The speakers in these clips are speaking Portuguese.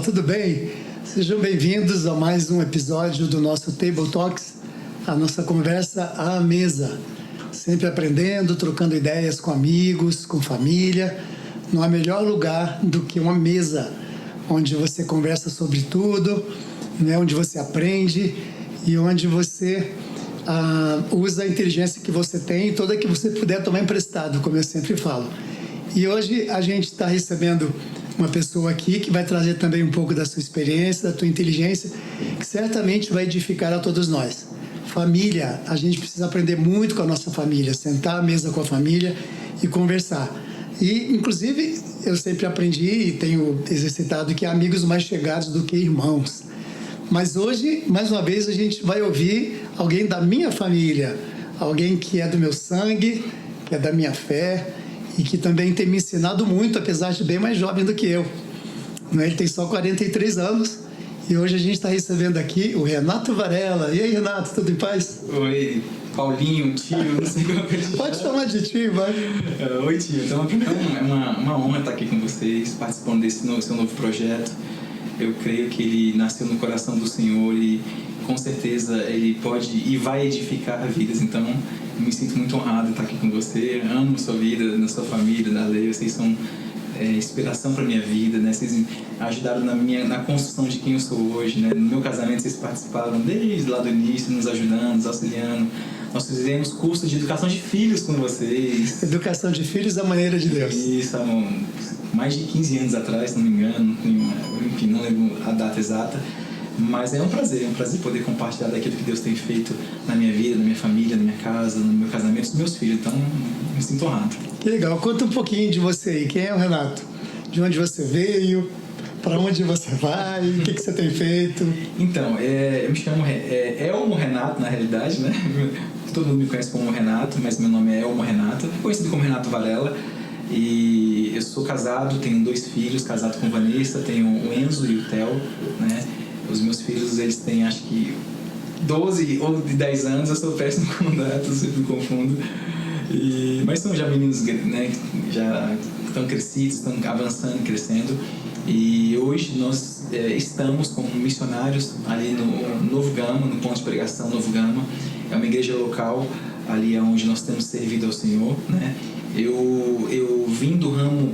tudo bem? Sejam bem-vindos a mais um episódio do nosso Table Talks, a nossa conversa à mesa. Sempre aprendendo, trocando ideias com amigos, com família. Não há melhor lugar do que uma mesa, onde você conversa sobre tudo, né? Onde você aprende e onde você usa a inteligência que você tem e toda que você puder tomar emprestado, como eu sempre falo. E hoje a gente está recebendo uma pessoa aqui que vai trazer também um pouco da sua experiência, da sua inteligência, que certamente vai edificar a todos nós. Família, a gente precisa aprender muito com a nossa família, sentar à mesa com a família e conversar. E, inclusive, eu sempre aprendi e tenho exercitado que há amigos mais chegados do que irmãos. Mas hoje, mais uma vez, a gente vai ouvir alguém da minha família, alguém que é do meu sangue, que é da minha fé, e que também tem me ensinado muito, apesar de bem mais jovem do que eu. Ele tem só 43 anos e hoje a gente está recebendo aqui o Renato Varela. E aí, Renato, tudo em paz? Oi, Paulinho, tio, não sei como é que Pode chamar de tio, vai. Oi, tio. Então, é uma honra estar aqui com vocês, participando desse seu novo projeto. Eu creio que ele nasceu no coração do Senhor e com certeza ele pode e vai edificar vidas. Então, eu me sinto muito honrado de estar aqui com você. Amo sua vida, na sua família, na lei. Vocês são inspiração para minha vida, né? Vocês ajudaram na construção de quem eu sou hoje, né? No meu casamento vocês participaram desde lá do início, nos ajudando, nos auxiliando. Nós fizemos curso de educação de filhos com vocês. Educação de filhos da maneira de Deus. Isso, há mais de 15 anos atrás, se não me engano. Enfim, não lembro a data exata. Mas é um prazer poder compartilhar daquilo que Deus tem feito na minha vida, na minha família, na minha casa, no meu casamento, nos meus filhos. Então, me sinto honrado. Que legal. Conta um pouquinho de você aí. Quem é o Renato? De onde você veio? Para onde você vai? O que você tem feito? Então, eu me chamo Elmo Renato, na realidade, né? Todo mundo me conhece como Renato, mas meu nome é Elmo Renato, conhecido como Renato Varela. E eu sou casado, tenho 2 filhos, casado com Vanessa, tenho o Enzo e o Theo, né? Os meus filhos, eles têm, acho que 12 ou 10 anos, eu sou péssimo com datas, sempre me confundo. Mas são já meninos, né, já estão crescidos, estão avançando, crescendo. E hoje nós estamos como missionários ali no Novo Gama, no ponto de pregação Novo Gama. É uma igreja local, ali é onde nós temos servido ao Senhor, né? Eu vim do ramo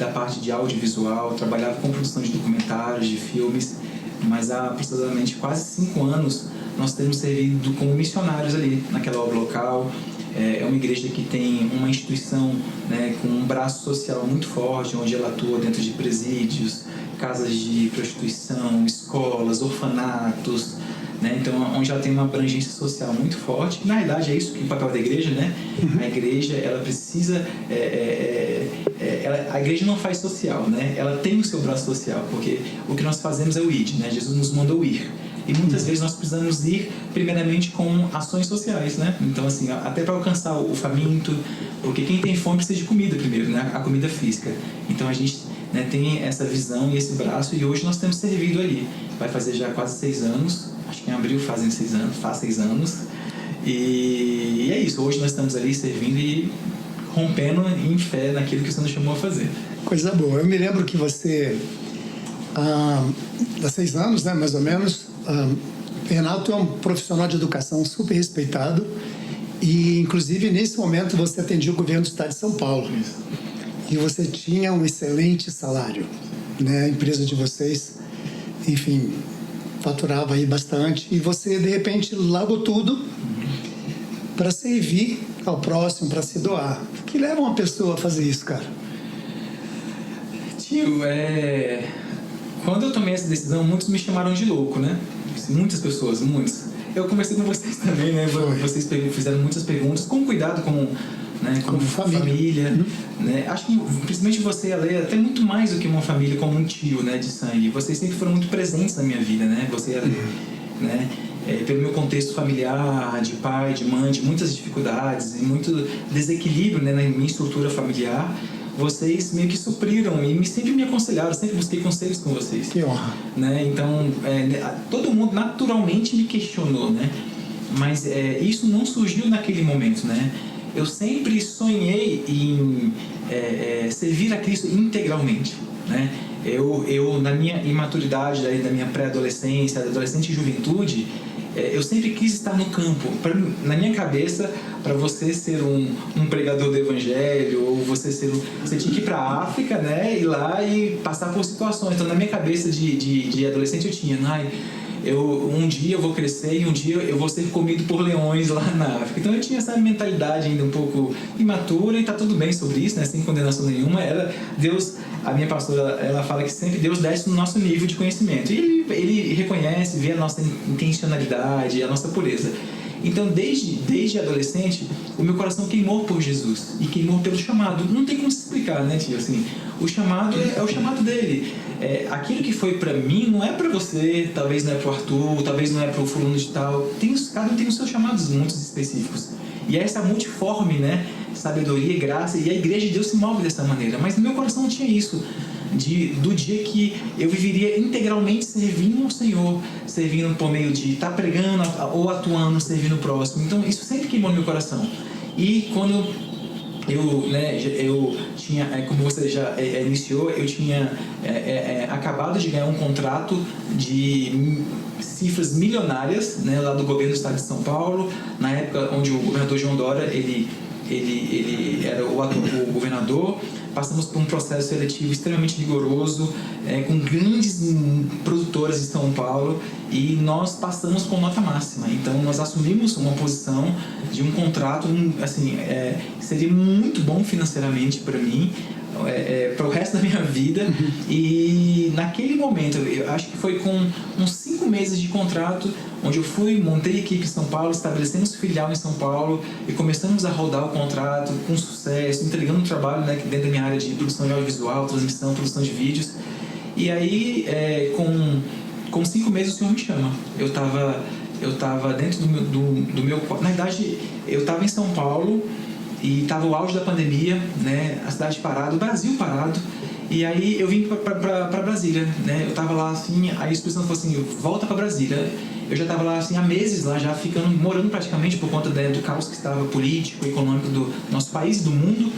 da parte de audiovisual, trabalhava com produção de documentários, de filmes, mas há aproximadamente quase 5 anos nós temos servido como missionários ali naquela obra local. É uma igreja que tem uma instituição, né, com um braço social muito forte, onde ela atua dentro de presídios, casas de prostituição, escolas, orfanatos, né? Então, onde ela tem uma abrangência social muito forte. Na realidade, é isso que é o papel da igreja, né? A igreja, ela precisa... a igreja não faz social, né? Ela tem o seu braço social, porque o que nós fazemos é o ir, né? Jesus nos mandou ir. E muitas vezes nós precisamos ir, primeiramente, com ações sociais, né? Então, assim, até para alcançar o faminto, porque quem tem fome precisa de comida primeiro, né? A comida física. Então, a gente, né, tem essa visão e esse braço, e hoje nós temos servido ali. Vai fazer já quase 6 anos, acho que em abril faz 6 anos. E é isso, hoje nós estamos ali servindo e rompendo em fé naquilo que o Senhor nos chamou a fazer. Coisa boa. Eu me lembro que você, há 6 anos, né, mais ou menos, Renato é um profissional de educação super respeitado e, inclusive, nesse momento você atendia o governo do estado de São Paulo. Isso. E você tinha um excelente salário, né? A empresa de vocês, enfim, faturava aí bastante e você, de repente, largou tudo para servir ao próximo, para se doar. O que leva uma pessoa a fazer isso, cara? Tio, quando eu tomei essa decisão, muitos me chamaram de louco, né? Muitas pessoas, muitos. Eu conversei com vocês também, né? Vocês fizeram muitas perguntas, com cuidado, como família, né? Acho que principalmente você, Ale, até muito mais do que uma família, como um tio, né, de sangue. Vocês sempre foram muito presentes na minha vida, né? Você, Ale, né? Pelo meu contexto familiar, de pai, de mãe, de muitas dificuldades e muito desequilíbrio, né, na minha estrutura familiar, vocês meio que supriram e sempre me aconselharam, sempre busquei conselhos com vocês. Que honra. Né? Então, todo mundo naturalmente me questionou, né? Mas isso não surgiu naquele momento, né? Eu sempre sonhei em servir a Cristo integralmente, né? Eu na minha imaturidade, da minha pré-adolescência, adolescente e juventude, eu sempre quis estar no campo. Na minha cabeça, para você ser um pregador do evangelho, ou você tinha que ir para a África, né, ir lá e passar por situações. Então, na minha cabeça de adolescente, eu tinha, um dia eu vou crescer e um dia eu vou ser comido por leões lá na África. Então eu tinha essa mentalidade ainda um pouco imatura, e tá tudo bem sobre isso, né? Sem condenação nenhuma. Deus, a minha pastora, ela fala que sempre Deus desce no nosso nível de conhecimento. E ele reconhece, vê a nossa intencionalidade, a nossa pureza. Então, desde adolescente, o meu coração queimou por Jesus e queimou pelo chamado. Não tem como se explicar, né, tio? Assim, o chamado é o chamado dele. Aquilo que foi para mim não é para você, talvez não é para o Arthur, talvez não é para o fulano de tal. Cada um tem os seus chamados muito específicos. E é essa multiforme, né, sabedoria e graça, e a igreja de Deus se move dessa maneira. Mas no meu coração não tinha isso. Do dia que eu viveria integralmente servindo ao Senhor, servindo por meio de estar pregando ou atuando, servindo o próximo. Então isso sempre queimou no meu coração. E quando eu tinha, como você já iniciou, eu tinha acabado de ganhar um contrato de cifras milionárias, né, lá do governo do estado de São Paulo, na época onde o governador João Dória ele era o governador. Passamos por um processo seletivo extremamente rigoroso, com grandes produtoras de São Paulo, e nós passamos com nota máxima. Então nós assumimos uma posição de um contrato, assim, que seria muito bom financeiramente para mim, para o resto da minha vida. E naquele momento, eu acho que foi com uns 5 meses de contrato, onde eu montei a equipe em São Paulo, estabelecemos filial em São Paulo e começamos a rodar o contrato com sucesso, entregando um trabalho, né, dentro da minha área de produção de audiovisual, transmissão, produção de vídeos. E aí, com 5 meses, o Senhor me chama. Eu estava dentro do meu... Na verdade, eu estava em São Paulo e estava o auge da pandemia, né, a cidade parada, o Brasil parado. E aí eu vim para Brasília, né? Eu estava lá assim, aí o Espírito Santo falou assim, volta para Brasília. Eu já estava lá assim há meses, lá já morando praticamente por conta do caos que estava político, econômico do nosso país e do mundo.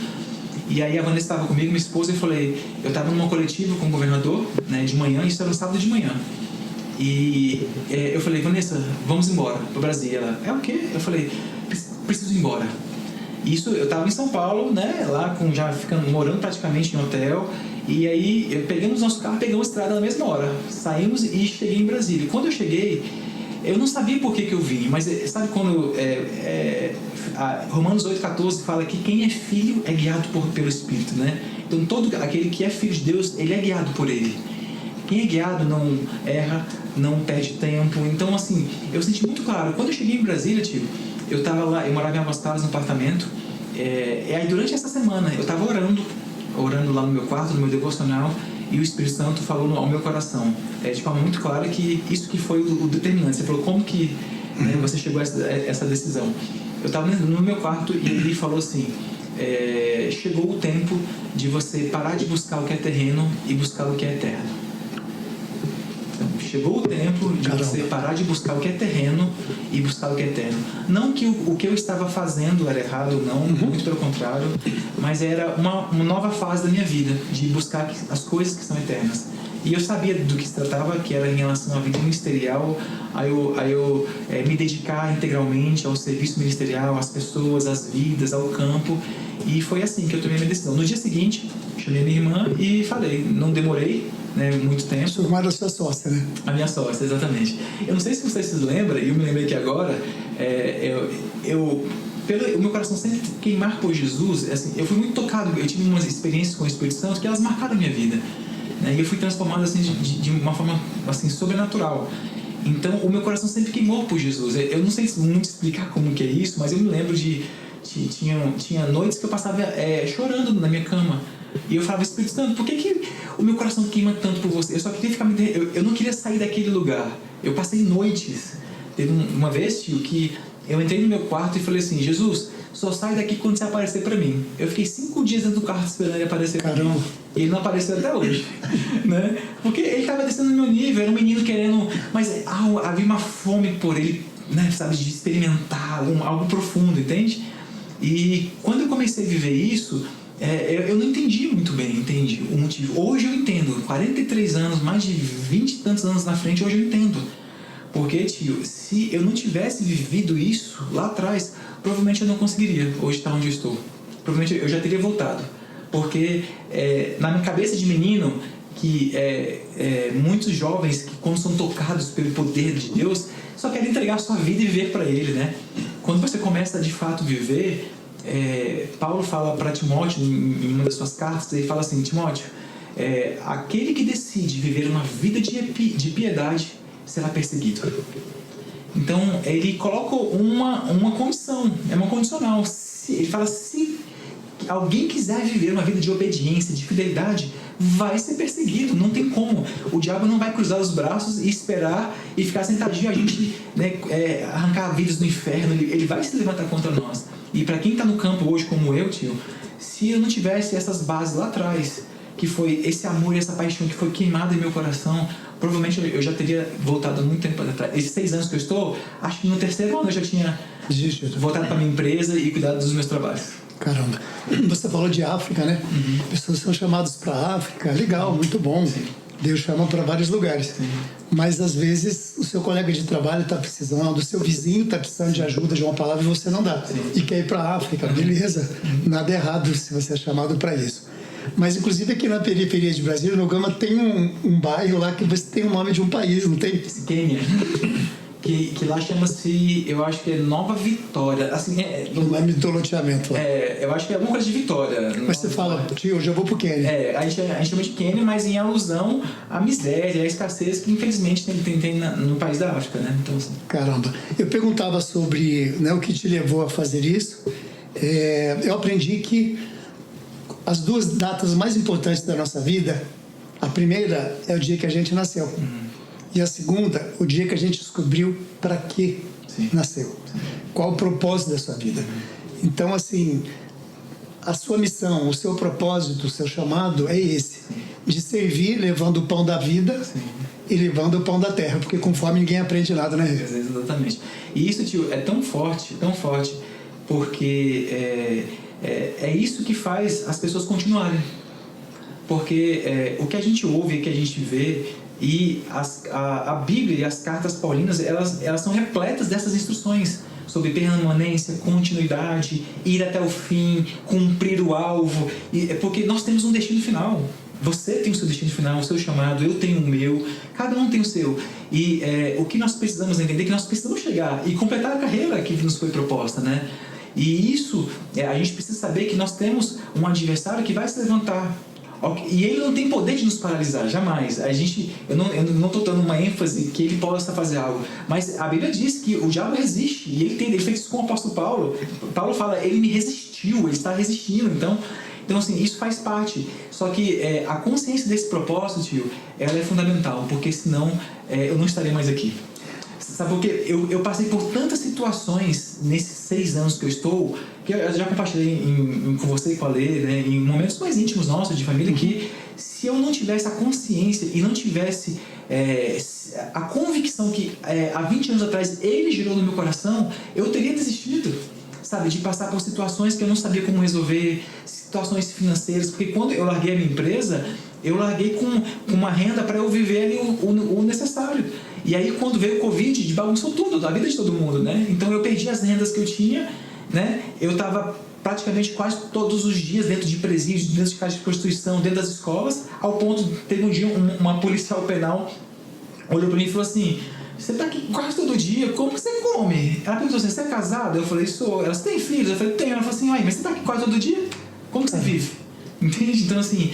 E aí a Vanessa estava comigo, minha esposa, e eu estava numa coletiva com o governador, né, de manhã, isso era um sábado de manhã. E eu falei, Vanessa, vamos embora para Brasília. Ela, o quê? Eu falei, preciso ir embora. Isso, eu estava em São Paulo, né, lá morando praticamente em hotel. E aí pegamos nosso carro, pegamos a estrada na mesma hora, saímos e cheguei em Brasília. Quando eu cheguei, eu não sabia por que eu vim, mas sabe quando Romanos 8,14 fala que quem é filho é guiado pelo Espírito, né? Então todo aquele que é filho de Deus, ele é guiado por ele. Quem é guiado não erra, não perde tempo. Então assim, eu senti muito claro. Quando eu cheguei em Brasília, tio, eu estava lá, eu morava em Águas Claras, no apartamento, e aí durante essa semana eu estava orando lá no meu quarto, no meu devocional, e o Espírito Santo falou ao meu coração, de forma muito clara, que isso que foi o determinante. Você falou, como que, né, você chegou a essa decisão? Eu estava no meu quarto e ele falou assim, chegou o tempo de você parar de buscar o que é terreno e buscar o que é eterno. Chegou o tempo de você parar de buscar o que é terreno e buscar o que é eterno. Não que o que eu estava fazendo era errado, não, muito pelo contrário, mas era uma nova fase da minha vida, de buscar as coisas que são eternas. E eu sabia do que se tratava, que era em relação à vida ministerial, a eu me dedicar integralmente ao serviço ministerial, às pessoas, às vidas, ao campo. E foi assim que eu tomei a minha decisão. No dia seguinte, chamei minha irmã e falei, não demorei, né, muito tempo. Sua irmã era sua sócia, né? A minha sócia, exatamente. Eu não sei se vocês se lembram, e eu me lembrei que agora, pelo o meu coração sempre queimar por Jesus, assim, eu fui muito tocado, eu tive umas experiências com o Espírito Santo que elas marcaram a minha vida, né? E eu fui transformado assim, de uma forma assim, sobrenatural. Então o meu coração sempre queimou por Jesus. Eu não sei muito explicar como que é isso, mas eu me lembro tinha noites que eu passava chorando na minha cama. E eu falava, Espírito Santo, por que o meu coração queima tanto por você? Eu só queria eu não queria sair daquele lugar. Eu passei noites. Teve uma vez, tio, que eu entrei no meu quarto e falei assim, Jesus, só sai daqui quando você aparecer pra mim. Eu fiquei 5 dias dentro do quarto esperando ele aparecer pra mim. E ele não apareceu até hoje. Né? Porque ele estava descendo no meu nível, era um menino querendo... Mas havia uma fome por ele, né, sabe, de experimentar algo profundo, entende? E quando eu comecei a viver isso, eu não entendi muito bem, entende? O motivo. Hoje eu entendo, 43 anos, mais de 20 e tantos anos na frente, hoje eu entendo. Porque, tio, se eu não tivesse vivido isso lá atrás, provavelmente eu não conseguiria hoje estar onde eu estou. Provavelmente eu já teria voltado. Porque na minha cabeça de menino, que muitos jovens, que quando são tocados pelo poder de Deus, só querem entregar a sua vida e viver para Ele, né? Quando você começa a de fato viver, Paulo fala para Timóteo, em uma das suas cartas, ele fala assim: Timóteo, aquele que decide viver uma vida de piedade será perseguido. Então ele coloca uma condição, é uma condicional. Ele fala: se alguém quiser viver uma vida de obediência, de fidelidade, vai ser perseguido, não tem como. O diabo não vai cruzar os braços e esperar e ficar sentadinho a gente, né, arrancar vidas do inferno. Ele vai se levantar contra nós. E para quem está no campo hoje como eu, tio, se eu não tivesse essas bases lá atrás, que foi esse amor e essa paixão que foi queimada em meu coração, provavelmente eu já teria voltado há muito tempo atrás. Esses 6 anos que eu estou, acho que no 3º ano eu já tinha voltado para minha empresa e cuidado dos meus trabalhos. Caramba, você falou de África, né? Uhum. Pessoas são chamadas para a África, legal, muito bom. Sim. Deus chama para vários lugares. Sim. Mas às vezes o seu colega de trabalho está precisando, o seu vizinho está precisando de ajuda, de uma palavra, e você não dá. Sim. E quer ir para a África, beleza? Nada errado se você é chamado para isso. Mas inclusive aqui na periferia de Brasília, no Gama, tem um bairro lá que você tem o nome de um país, não tem? Quênia. Que lá chama-se, eu acho que é Nova Vitória. Assim, não é mitoloteamento lá. Eu acho que é alguma coisa de Vitória. Mas você fala: tio, eu já vou pro Quênia. A gente chama de Quênia, mas em alusão à miséria, à escassez que infelizmente tem no país da África, né? Então, assim. Caramba. Eu perguntava sobre, né, o que te levou a fazer isso. Eu aprendi que as 2 datas mais importantes da nossa vida, a primeira é o dia que a gente nasceu. E a segunda, o dia que a gente descobriu para que nasceu. Sim. Qual o propósito da sua vida. Então, assim, a sua missão, o seu propósito, o seu chamado é esse. De servir levando o pão da vida e levando o pão da terra. Porque com fome ninguém aprende nada, né? Exatamente. E isso, tio, é tão forte, porque é isso que faz as pessoas continuarem. Porque o que a gente ouve, o que a gente vê... E a Bíblia e as cartas paulinas, elas são repletas dessas instruções sobre permanência, continuidade, ir até o fim, cumprir o alvo. Porque nós temos um destino final. Você tem o seu destino final, o seu chamado, eu tenho o meu, cada um tem o seu. E o que nós precisamos entender é que nós precisamos chegar e completar a carreira que nos foi proposta, né? E isso, a gente precisa saber que nós temos um adversário que vai se levantar. E ele não tem poder de nos paralisar, jamais. Eu não estou dando uma ênfase que ele possa fazer algo, mas a Bíblia diz que o diabo resiste, e ele fez isso com o apóstolo Paulo. Paulo fala: ele me resistiu, ele está resistindo. Então assim, isso faz parte. Só que a consciência desse propósito, tio, ela é fundamental, porque senão eu não estaria mais aqui. Sabe, porque eu passei por tantas situações nesses 6 anos que eu estou, que eu já compartilhei com você e com a Lê, né, em momentos mais íntimos nossos, de família, que se eu não tivesse a consciência e não tivesse a convicção que há 20 anos atrás ele gerou no meu coração, eu teria desistido, sabe, de passar por situações que eu não sabia como resolver, situações financeiras, porque quando eu larguei a minha empresa, eu larguei com uma renda para eu viver ali o necessário. E aí, quando veio o Covid, bagunçou tudo, a vida de todo mundo, né? Então, eu perdi as rendas que eu tinha, né? Eu estava praticamente quase todos os dias dentro de presídios, dentro de casas de prostituição, dentro das escolas, ao ponto de teve um dia uma policial penal olhou para mim e falou assim: você está aqui quase todo dia, como você come? Ela perguntou assim: você é casada? Eu falei: sou. Ela: você tem filhos? Eu falei: tenho. Ela falou assim: mas você está aqui quase todo dia? Como que você vive? Entende? Então, assim,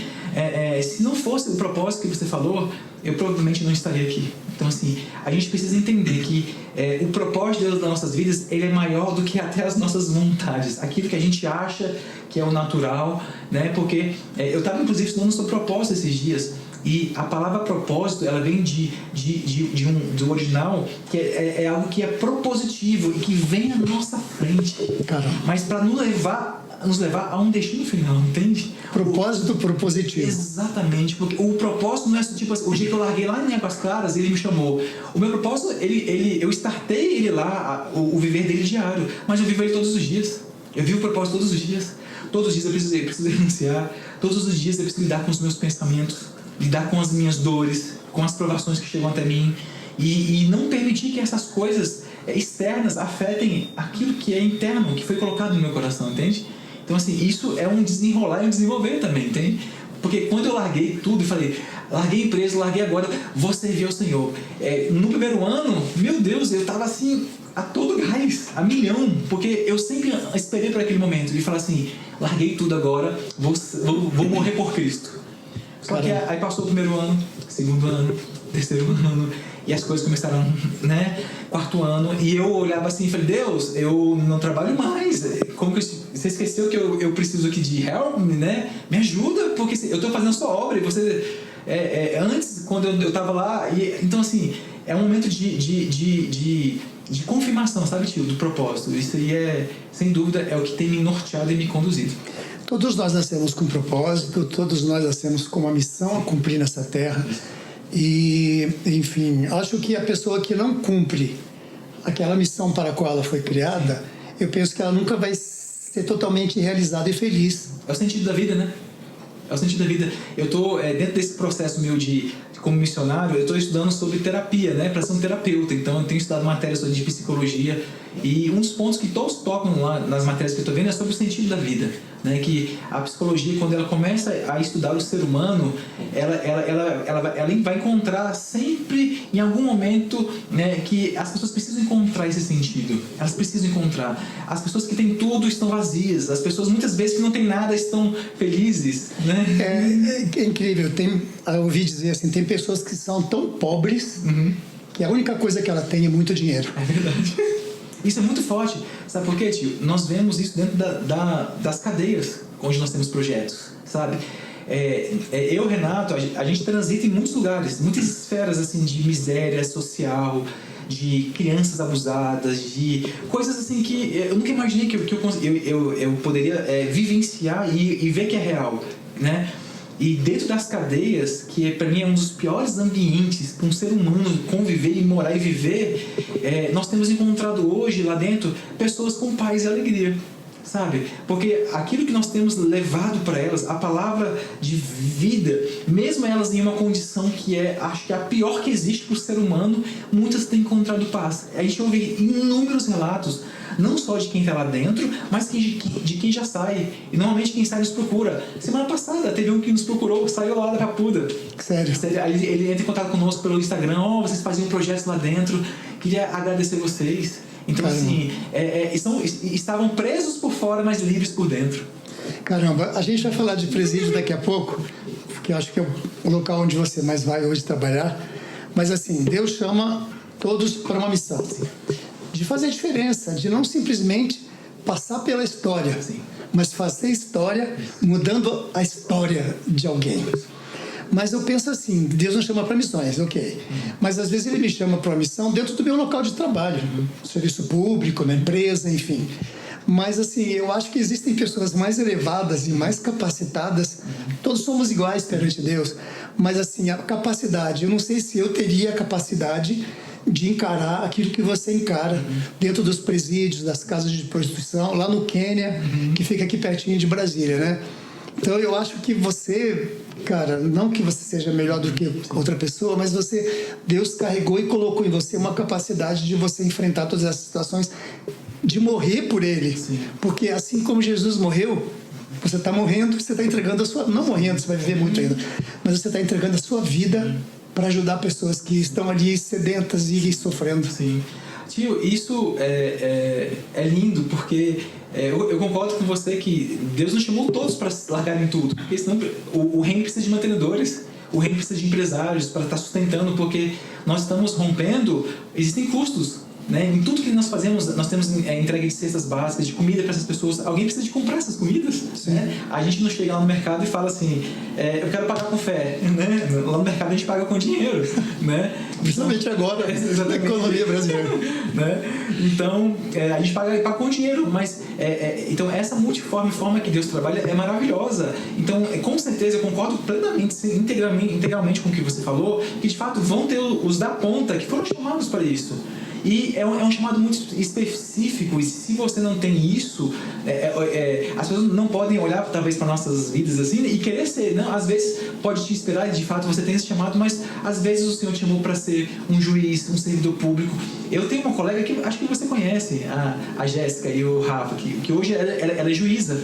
se não fosse o propósito que você falou, eu provavelmente não estaria aqui. Então, assim, a gente precisa entender que o propósito de Deus das nossas vidas, ele é maior do que até as nossas vontades. Aquilo que a gente acha que é o natural, né? Porque eu estava, inclusive, estudando sobre propósito esses dias. E a palavra propósito, ela vem do original, que é algo que é propositivo e que vem à nossa frente. Caramba. Mas para nos levar a um destino final, entende? Propósito propositivo. Exatamente, porque o propósito não é tipo assim, o dia que eu larguei lá em Águas Claras, ele me chamou. O meu propósito, eu startei ele lá, o viver dele diário, mas eu vivo ele todos os dias. Eu vivo o propósito todos os dias. Todos os dias eu preciso renunciar. Todos os dias eu preciso lidar com os meus pensamentos, lidar com as minhas dores, com as provações que chegam até mim. E não permitir que essas coisas externas afetem aquilo que é interno, que foi colocado no meu coração, entende? Então, assim, isso é um desenrolar e um desenvolver também, entende? Porque quando eu larguei tudo e falei, larguei a empresa, larguei agora, vou servir ao Senhor. No primeiro ano, meu Deus, eu estava assim, a todo gás, a milhão, porque eu sempre esperei por aquele momento de falar assim, larguei tudo agora, vou morrer por Cristo. Só que aí passou o primeiro ano, segundo ano, terceiro ano, e as coisas começaram, né? Quarto ano, e eu olhava assim e falei, Deus, eu não trabalho mais. Como que você esqueceu que eu preciso aqui de help, né? Me ajuda, porque eu estou fazendo a sua obra, e você... antes, quando eu estava lá, então assim, é um momento de confirmação, sabe, tio, do propósito. Isso aí sem dúvida, é o que tem me norteado e me conduzido. Todos nós nascemos com um propósito, todos nós nascemos com uma missão a cumprir nessa terra. E, enfim, acho que a pessoa que não cumpre aquela missão para a qual ela foi criada, eu penso que ela nunca vai ser totalmente realizada e feliz. É o sentido da vida, né? É o sentido da vida. Eu estou dentro desse processo meu como missionário, eu estou estudando sobre terapia, né? Para ser um terapeuta. Então, eu tenho estudado matérias de psicologia. E um dos pontos que todos tocam lá nas matérias que eu estou vendo é sobre o sentido da vida, né? Que a psicologia, quando ela começa a estudar o ser humano, ela vai encontrar sempre, em algum momento, né, que as pessoas precisam encontrar esse sentido. Elas precisam encontrar. As pessoas que têm tudo estão vazias. As pessoas, muitas vezes, que não têm nada estão felizes, né? É incrível. Eu ouvi dizer assim, tem pessoas que são tão pobres que a única coisa que ela tem é muito dinheiro. É verdade. Isso é muito forte. Sabe por quê, tio? Nós vemos isso dentro das cadeias onde nós temos projetos, sabe? Eu, Renato, a gente transita em muitos lugares, muitas esferas assim, de miséria social, de crianças abusadas, de coisas assim que eu nunca imaginei que eu poderia vivenciar e ver que é real, né? E dentro das cadeias, que para mim é um dos piores ambientes para um ser humano conviver e morar e viver, nós temos encontrado hoje lá dentro pessoas com paz e alegria, sabe? Porque aquilo que nós temos levado para elas, a palavra de vida, mesmo elas em uma condição que acho que é a pior que existe para o ser humano, muitas têm encontrado paz. A gente ouve inúmeros relatos, não só de quem está lá dentro, mas de quem já sai. E normalmente quem sai nos procura. Semana passada teve um que nos procurou, saiu lá da Capuda. Sério? Ele entra em contato conosco pelo Instagram, vocês faziam projetos lá dentro, queria agradecer vocês. Então, assim, estavam presos por fora, mas livres por dentro. Caramba, a gente vai falar de presídio daqui a pouco, porque eu acho que é o local onde você mais vai hoje trabalhar. Mas, assim, Deus chama todos para uma missão. De fazer diferença, de não simplesmente passar pela história, mas fazer história mudando a história de alguém. Mas eu penso assim, Deus não chama para missões, ok. Mas às vezes Ele me chama para uma missão dentro do meu local de trabalho, serviço público, na empresa, enfim. Mas assim, eu acho que existem pessoas mais elevadas e mais capacitadas. Todos somos iguais perante Deus, mas assim, a capacidade, eu não sei se eu teria a capacidade de encarar aquilo que você encara dentro dos presídios, das casas de prostituição, lá no Quênia, que fica aqui pertinho de Brasília, né? Então eu acho que você, cara, não que você seja melhor do que outra pessoa, mas Deus carregou e colocou em você uma capacidade de você enfrentar todas essas situações, de morrer por Ele. Sim. Porque assim como Jesus morreu, você está morrendo, você está entregando a sua... Não morrendo, você vai viver muito ainda, mas você está entregando a sua vida para ajudar pessoas que estão ali sedentas e sofrendo. Sim. Tio, isso é lindo, porque eu concordo com você que Deus nos chamou todos para largarem tudo, porque senão o reino precisa de mantenedores, o reino precisa de empresários para estar sustentando, porque nós estamos rompendo, existem custos. Né? Em tudo que nós fazemos, nós temos entrega de cestas básicas, de comida para essas pessoas. Alguém precisa de comprar essas comidas, né? A gente não chega lá no mercado e fala assim, eu quero pagar com fé, né? Lá no mercado a gente paga com dinheiro, né? Principalmente agora, na economia brasileira, né? Então a gente paga com dinheiro, mas então essa multiforme forma que Deus trabalha é maravilhosa. Então com certeza eu concordo plenamente, integralmente com o que você falou, que de fato vão ter os da ponta que foram chamados para isso. E é um chamado muito específico, e se você não tem isso, as pessoas não podem olhar talvez para nossas vidas assim e querer ser, não, às vezes pode te esperar e de fato você tem esse chamado, mas às vezes o Senhor te chamou para ser um juiz, um servidor público. Eu tenho uma colega que acho que você conhece, a Jéssica e o Rafa, que hoje ela é juíza,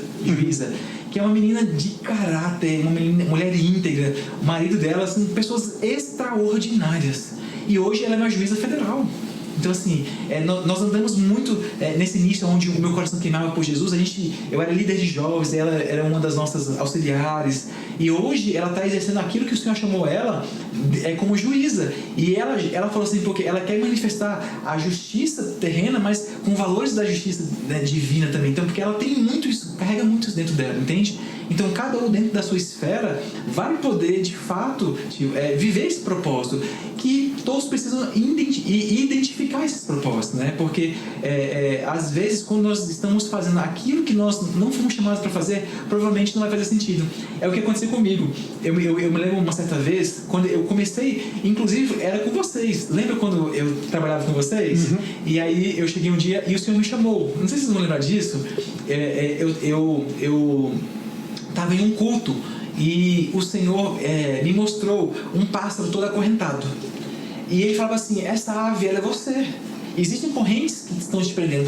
que é uma menina de caráter, uma mulher íntegra, o marido dela são pessoas extraordinárias, e hoje ela é uma juíza federal. Então assim, nós andamos muito nesse início onde o meu coração queimava por Jesus. Eu era líder de jovens, ela era uma das nossas auxiliares, e hoje ela está exercendo aquilo que o Senhor chamou ela como juíza. E ela falou assim, porque ela quer manifestar a justiça terrena, mas com valores da justiça, né, divina também. Então, porque ela tem muito isso, carrega muito isso dentro dela, entende? Então, cada um dentro da sua esfera vai poder, de fato, viver esse propósito, que todos precisam identificar esses propósitos, né? Porque, às vezes, quando nós estamos fazendo aquilo que nós não fomos chamados para fazer, provavelmente não vai fazer sentido. É o que aconteceu comigo. Eu me lembro uma certa vez, quando eu comecei, inclusive, era com vocês. Lembra quando eu trabalhava com vocês? Uhum. E aí, eu cheguei um dia e o Senhor me chamou. Não sei se vocês vão lembrar disso. Eu estava em um culto e o Senhor me mostrou um pássaro todo acorrentado. E ele falava assim, essa ave, ela é você. Existem correntes que estão te prendendo,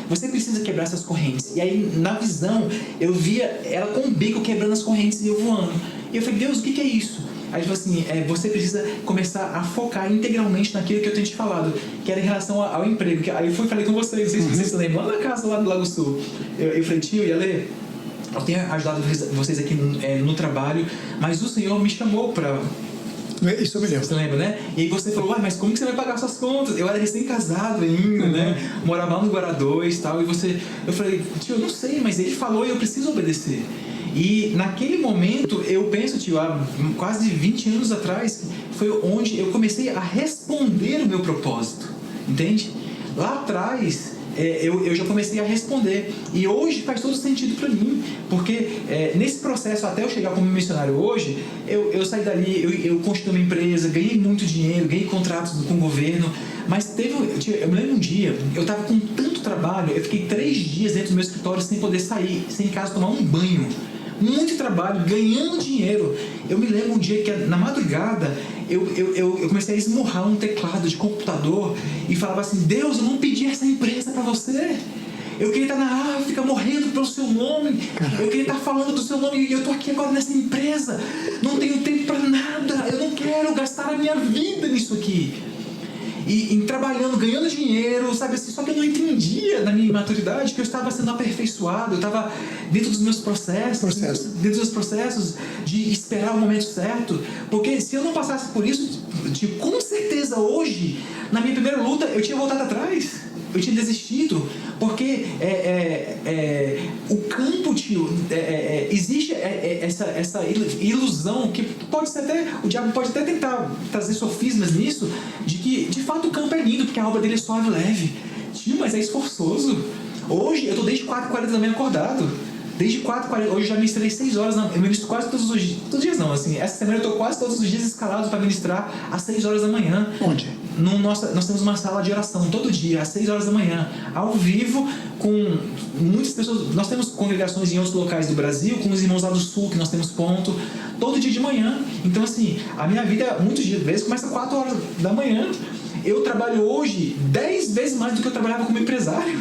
você precisa quebrar essas correntes. E aí, na visão, eu via ela com o bico quebrando as correntes e eu voando. E eu falei, Deus, o que é isso? Aí ele falou assim, você precisa começar a focar integralmente naquilo que eu tenho te falado, que era em relação ao emprego. Aí eu falei com vocês, não sei se vocês se lembram, lá na casa, lá do Lago Sul. Eu falei, tio, Yale, eu tenho ajudado vocês aqui no trabalho, mas o Senhor me chamou para... Isso eu me lembro. Você lembra, né? E aí você falou, mas como que você vai pagar suas contas? Eu era recém-casado ainda, né? Morava lá no Guará 2 e tal. Eu falei, tio, eu não sei, mas ele falou e eu preciso obedecer. E naquele momento, eu penso, tio, há quase 20 anos atrás, foi onde eu comecei a responder o meu propósito. Entende? Lá atrás... eu já comecei a responder, e hoje faz todo sentido para mim, porque nesse processo, até eu chegar como missionário hoje, eu saí dali, eu constituí uma empresa, ganhei muito dinheiro, ganhei contratos com o governo, mas eu me lembro um dia, eu estava com tanto trabalho, eu fiquei 3 dias dentro do meu escritório sem poder sair, sem em casa tomar um banho, muito trabalho, ganhando dinheiro. Eu me lembro um dia que na madrugada eu comecei a esmurrar um teclado de computador e falava assim, Deus, eu não pedi essa empresa para você. Eu queria estar na África morrendo pelo seu nome. Eu queria estar falando do seu nome e eu estou aqui agora nessa empresa. Não tenho tempo para nada. Eu não quero gastar a minha vida nisso aqui. E trabalhando, ganhando dinheiro, sabe assim, só que eu não entendia na minha imaturidade que eu estava sendo aperfeiçoado, eu estava dentro dos meus processos, dentro dos processos de esperar o momento certo, porque se eu não passasse por isso, tipo, com certeza hoje, na minha primeira luta, eu tinha voltado atrás. Eu tinha desistido, porque o campo, tio, existe essa ilusão que pode ser até, o diabo pode até tentar trazer sofismas nisso, de que de fato o campo é lindo, porque a obra dele é suave e leve. Tio, mas é esforçoso. Hoje eu estou desde 4h40 da manhã acordado. Desde 4h40, hoje eu já ministrei 6 horas, eu ministro quase todos os dias. Todos os dias não, assim, essa semana eu estou quase todos os dias escalado para ministrar às 6 horas da manhã. Onde? Nós temos uma sala de oração todo dia, às 6 horas da manhã, ao vivo, com muitas pessoas. Nós temos congregações em outros locais do Brasil, com os irmãos lá do Sul, que nós temos ponto, todo dia de manhã. Então, assim, a minha vida, muitas vezes, começa às 4 horas da manhã. Eu trabalho hoje 10 vezes mais do que eu trabalhava como empresário.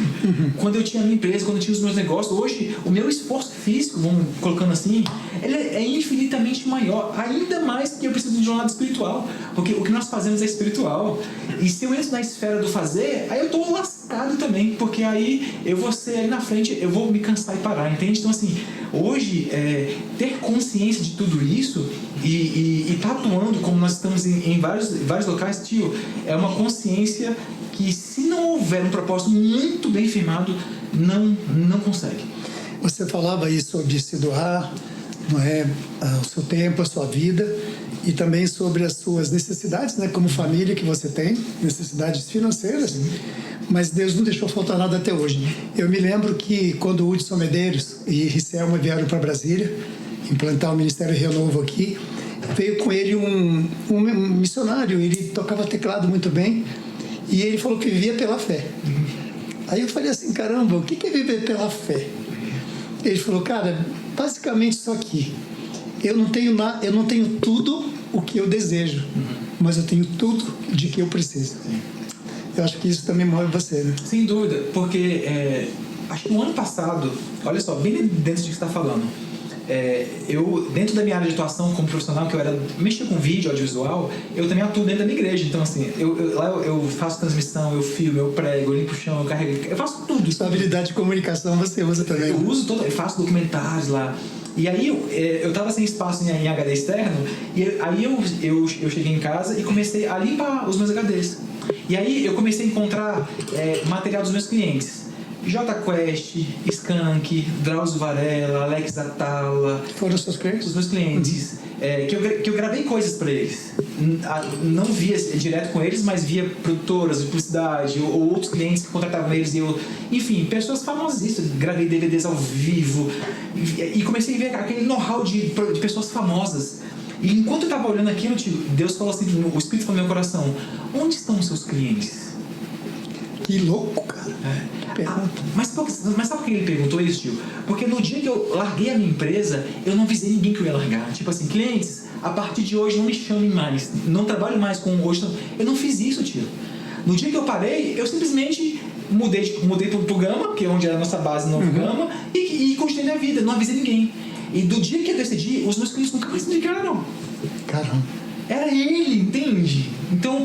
Quando eu tinha a minha empresa, quando eu tinha os meus negócios. Hoje, o meu esforço físico, vamos colocando assim, ele é infinitamente maior. Ainda mais que eu preciso de um lado espiritual. Porque o que nós fazemos é espiritual. E se eu entro na esfera do fazer, aí eu estou lascado também. Porque aí eu vou ser ali na frente, eu vou me cansar e parar, entende? Então, assim, hoje, ter consciência de tudo isso e tá atuando como nós estamos em vários locais, tio, é uma consciência que, se não houver um propósito muito bem firmado, não consegue. Você falava aí sobre se doar, não é, o seu tempo, a sua vida, e também sobre as suas necessidades, né, como família que você tem, necessidades financeiras, mas Deus não deixou faltar nada até hoje. Eu me lembro que quando o Hudson Medeiros e Ricelma vieram para Brasília implantar o Ministério Renovo aqui, veio com ele um missionário, ele tocava teclado muito bem, E ele falou que vivia pela fé. Aí eu falei assim, caramba, o que é viver pela fé? Ele falou, cara, basicamente isso aqui. Eu não tenho tudo o que eu desejo, mas eu tenho tudo de que eu preciso. Eu acho que isso também move você, né? Sem dúvida, porque acho que no ano passado, olha só, bem dentro do que você está falando, eu, dentro da minha área de atuação como profissional, que eu mexia com vídeo, audiovisual, eu também atuo dentro da minha igreja. Então, assim, lá eu faço transmissão, eu filmo, eu prego, eu limpo o chão, eu carrego, eu faço tudo. Sua habilidade de comunicação você usa também. Eu uso eu faço documentários lá. E aí eu estava sem espaço em HD externo, e aí eu cheguei em casa e comecei a limpar os meus HDs. E aí eu comecei a encontrar material dos meus clientes. J Quest, Skank, Drauzio Varela, Alex Atala. Foram os seus clientes? Os meus clientes. Que eu gravei coisas para eles. Não via direto com eles, mas via produtoras de publicidade ou outros clientes que contratavam eles. Enfim, pessoas famosíssimas. Gravei DVDs ao vivo. E comecei a ver aquele know-how de pessoas famosas. E enquanto eu estava olhando aquilo, Deus falou assim, o Espírito falou no meu coração: onde estão os seus clientes? Que louco, cara. Mas sabe por que ele perguntou isso, tio? Porque no dia que eu larguei a minha empresa, eu não avisei ninguém que eu ia largar. Tipo assim, clientes, a partir de hoje não me chamem mais, não trabalho mais com hoje. Eu não fiz isso, tio. No dia que eu parei, eu simplesmente mudei pro Gama, que é onde era a nossa base no Novo Gama, e continuei minha vida, não avisei ninguém. E do dia que eu decidi, os meus clientes nunca mais me ligaram. Caramba. Era ele, entende? Então,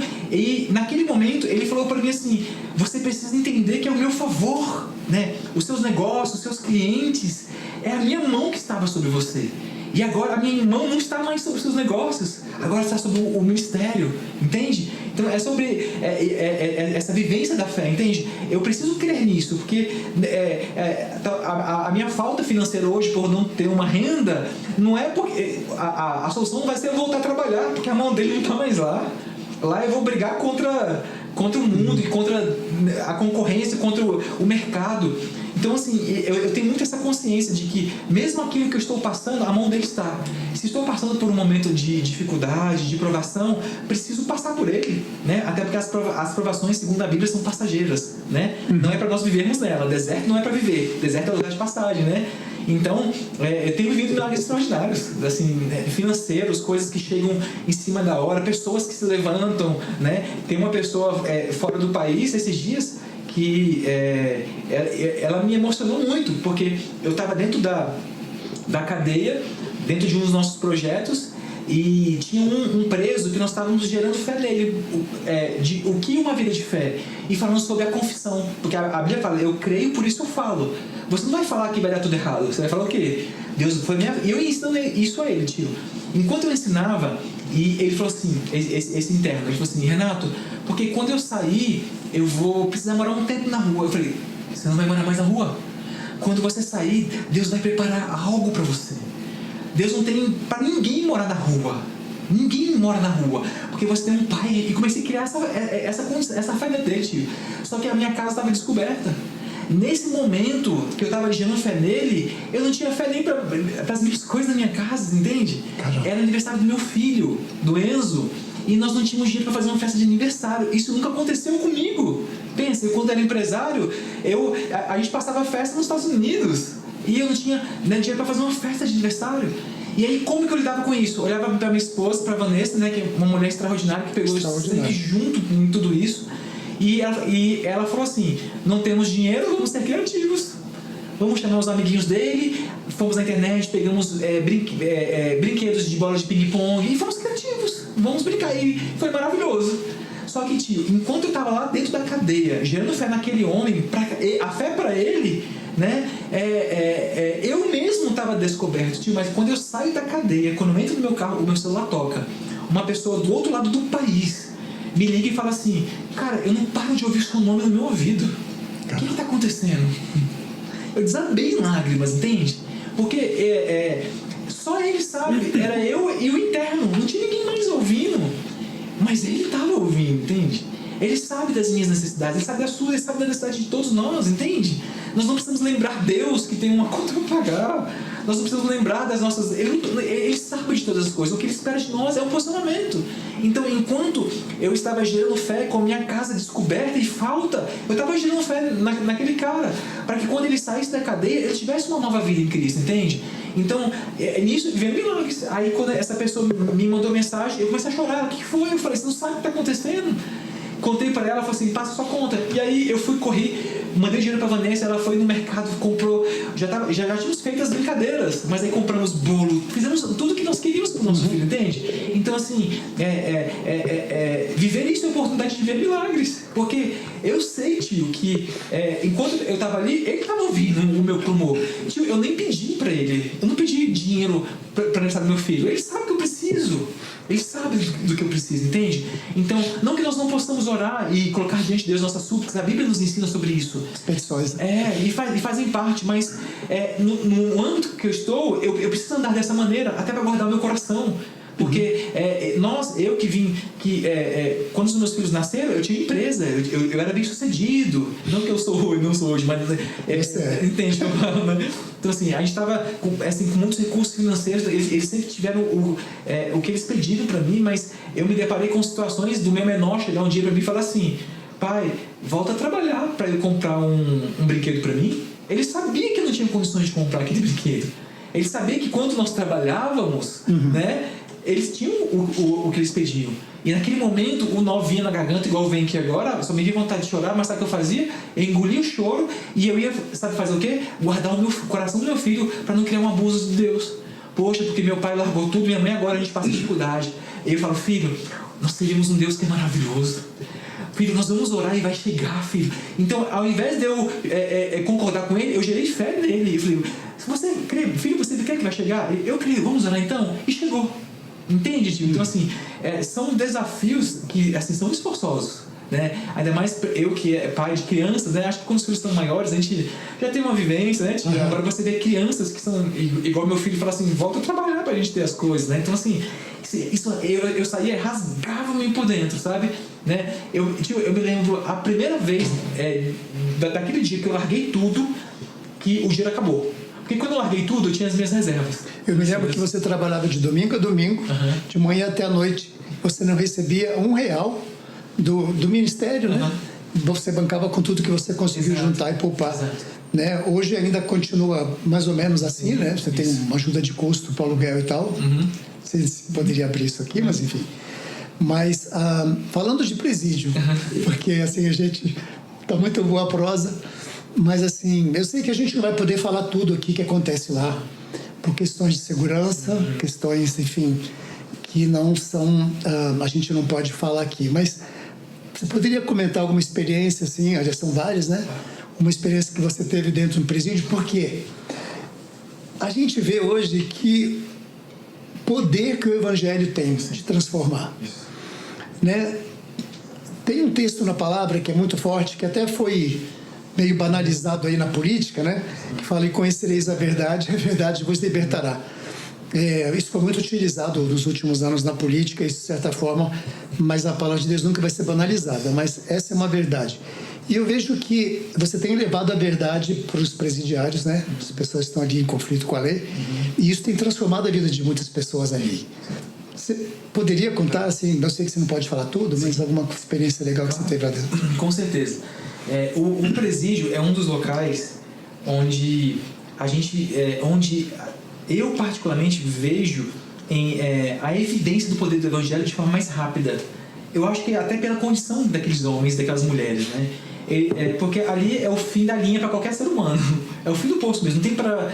naquele momento, ele falou para mim assim: você precisa entender que é o meu favor, né? Os seus negócios, os seus clientes, é a minha mão que estava sobre você. E agora a minha mão não está mais sobre os seus negócios, agora está sobre o ministério, entende? Então é sobre essa vivência da fé, entende? Eu preciso crer nisso, porque a minha falta financeira hoje por não ter uma renda, não é porque a solução não vai ser eu voltar a trabalhar, porque a mão dele não está mais lá. Lá eu vou brigar contra o mundo e contra a concorrência, contra o mercado. Então, assim, eu tenho muito essa consciência de que, mesmo aquilo que eu estou passando, a mão dele está. Se estou passando por um momento de dificuldade, de provação, preciso passar por ele, né? Até porque as provações, segundo a Bíblia, são passageiras, né? Não é para nós vivermos nela. Deserto não é para viver. Deserto é lugar de passagem, né? Então, eu tenho vivido milagres extraordinários, assim, financeiros, coisas que chegam em cima da hora, pessoas que se levantam, né? Tem uma pessoa fora do país esses dias que ela me emocionou muito, porque eu estava dentro da cadeia, dentro de um dos nossos projetos, e tinha um preso que nós estávamos gerando fé nele, de o que uma vida de fé, e falando sobre a confissão, porque a Bíblia fala: eu creio, por isso eu falo. Você não vai falar que vai dar tudo errado, você vai falar o quê? Deus foi minha... E eu ensinei isso a ele, tio. Enquanto eu ensinava, e ele falou assim, esse interno, ele falou assim: Renato, porque quando eu sair, eu vou precisar morar um tempo na rua. Eu falei: você não vai morar mais na rua? Quando você sair, Deus vai preparar algo para você. Deus não tem para ninguém morar na rua. Ninguém mora na rua, porque você tem um pai. E comecei a criar essa fé dele, tio. Só que a minha casa estava descoberta. Nesse momento que eu estava gerando fé nele, eu não tinha fé nem para as minhas coisas na minha casa, entende? Caramba. Era aniversário do meu filho, do Enzo, e nós não tínhamos dinheiro para fazer uma festa de aniversário. Isso nunca aconteceu comigo. Pensa, eu, quando era empresário, a gente passava festa nos Estados Unidos e eu não tinha dinheiro para fazer uma festa de aniversário. E aí, como que eu lidava com isso? Eu olhava para minha esposa, para a Vanessa, né, que é uma mulher extraordinária, que pegou sempre junto em tudo isso. E ela falou assim: não temos dinheiro, vamos ser criativos. Vamos chamar os amiguinhos dele, fomos na internet, pegamos brinquedos de bola de ping-pong e fomos criativos. Vamos brincar. E foi maravilhoso. Só que, tio, enquanto eu estava lá dentro da cadeia, gerando fé naquele homem, a fé para ele, né, eu mesmo estava descoberto, tio. Mas quando eu saio da cadeia, quando eu entro no meu carro, o meu celular toca. Uma pessoa do outro lado do país me liga e fala assim: cara, eu não paro de ouvir seu nome no meu ouvido. O que está acontecendo? Eu desabei em lágrimas, entende? Porque só ele sabe. Era eu e o interno. Não tinha ninguém mais ouvindo. Mas ele estava ouvindo, entende? Ele sabe das minhas necessidades, ele sabe das suas, ele sabe da necessidade de todos nós, entende? Nós não precisamos lembrar Deus que tem uma conta para pagar. nós não precisamos lembrar das nossas... Ele sabe de todas as coisas. O que Ele espera de nós é um posicionamento. Então, enquanto eu estava gerando fé com a minha casa descoberta e falta, eu estava gerando fé naquele cara, para que quando ele saísse da cadeia, ele tivesse uma nova vida em Cristo, entende? Então, nisso vem milagres. Aí, quando essa pessoa me mandou mensagem, eu comecei a chorar. O que foi? Eu falei, você não sabe o que está acontecendo? Contei pra ela, falei assim, passa sua conta. E aí eu fui correr, mandei dinheiro pra Vanessa, ela foi no mercado, comprou, já tínhamos feito as brincadeiras, mas aí compramos bolo, fizemos tudo que nós queríamos pro nosso filho, entende? Então assim, viver isso é a oportunidade de ver milagres, porque eu sei, tio, que enquanto eu tava ali, ele tava ouvindo o meu clamor. Tio, eu nem pedi pra ele, eu não pedi dinheiro pra aniversário do meu filho, ele sabe que eu preciso. Ele sabe do que eu preciso, entende? Então, não que nós não possamos orar e colocar diante de Deus nossas súplicas, a Bíblia nos ensina sobre isso. Petições. E fazem parte, mas no âmbito que eu estou, eu preciso andar dessa maneira, até para guardar o meu coração. Porque quando os meus filhos nasceram, eu tinha empresa, eu era bem sucedido. Não que eu não sou hoje, mas entende? Né? Então assim, a gente estava com muitos recursos financeiros, eles sempre tiveram o que eles pediram para mim, mas eu me deparei com situações do meu menor chegar um dia para mim e falar assim, pai, volta a trabalhar para ele comprar um brinquedo para mim. Ele sabia que eu não tinha condições de comprar aquele brinquedo. Ele sabia que quando nós trabalhávamos, né, eles tinham o que eles pediam. E naquele momento, o nó vinha na garganta, igual vem aqui agora, só me vinha vontade de chorar, mas sabe o que eu fazia? Eu engolia o choro e eu ia, sabe fazer o quê? Guardar o coração do meu filho para não criar um abuso de Deus. Poxa, porque meu pai largou tudo, minha mãe agora a gente passa dificuldade. E eu falo, filho, nós teríamos um Deus que é maravilhoso. Filho, nós vamos orar e vai chegar, filho. Então, ao invés de eu concordar com ele, eu gerei fé nele. Eu falei, você crê, filho, você quer que vai chegar? Eu creio, vamos orar então? E chegou. Entende, tio? Então, assim, são desafios que, assim, são esforçosos, né? Ainda mais eu que é pai de crianças, né? Acho que quando os filhos são maiores, a gente já tem uma vivência, né, tio? Agora você vê crianças que são, igual meu filho, fala assim, volta a trabalhar pra gente ter as coisas, né? Então, assim, isso, eu saía e rasgava-me por dentro, sabe? Né? Eu me lembro a primeira vez daquele dia que eu larguei tudo, que o dinheiro acabou. Porque quando eu larguei tudo, eu tinha as minhas reservas. Eu me lembro que você trabalhava de domingo a domingo, de manhã até a noite. Você não recebia R$1 do ministério, né? Você bancava com tudo que você conseguiu juntar e poupar. Né? Hoje ainda continua mais ou menos assim, né? Você tem uma ajuda de custo para aluguel e tal. Você poderia abrir isso aqui, mas enfim. Mas falando de presídio, porque assim a gente tá muito boa a prosa, mas assim, eu sei que a gente não vai poder falar tudo aqui que acontece lá, por questões de segurança, questões, enfim, que não são, a gente não pode falar aqui, mas você poderia comentar alguma experiência, assim, já são várias, né? Uma experiência que você teve dentro do presídio, porque a gente vê hoje que poder que o Evangelho tem de transformar, né? Tem um texto na palavra que é muito forte, que até foi meio banalizado aí na política, né? Que fala, e conhecereis a verdade vos libertará. Isso foi muito utilizado nos últimos anos na política, de certa forma, mas a palavra de Deus nunca vai ser banalizada, mas essa é uma verdade. E eu vejo que você tem levado a verdade para os presidiários, né? As pessoas estão ali em conflito com a lei, e isso tem transformado a vida de muitas pessoas ali. Você poderia contar, assim, eu sei que você não pode falar tudo, mas alguma experiência legal que você teve lá dentro? Com certeza. O presídio é um dos locais onde onde eu particularmente vejo a evidência do poder do Evangelho de forma mais rápida. Eu acho que até pela condição daqueles homens, daquelas mulheres, né? Porque ali é o fim da linha para qualquer ser humano. É o fim do poço mesmo. Não tem para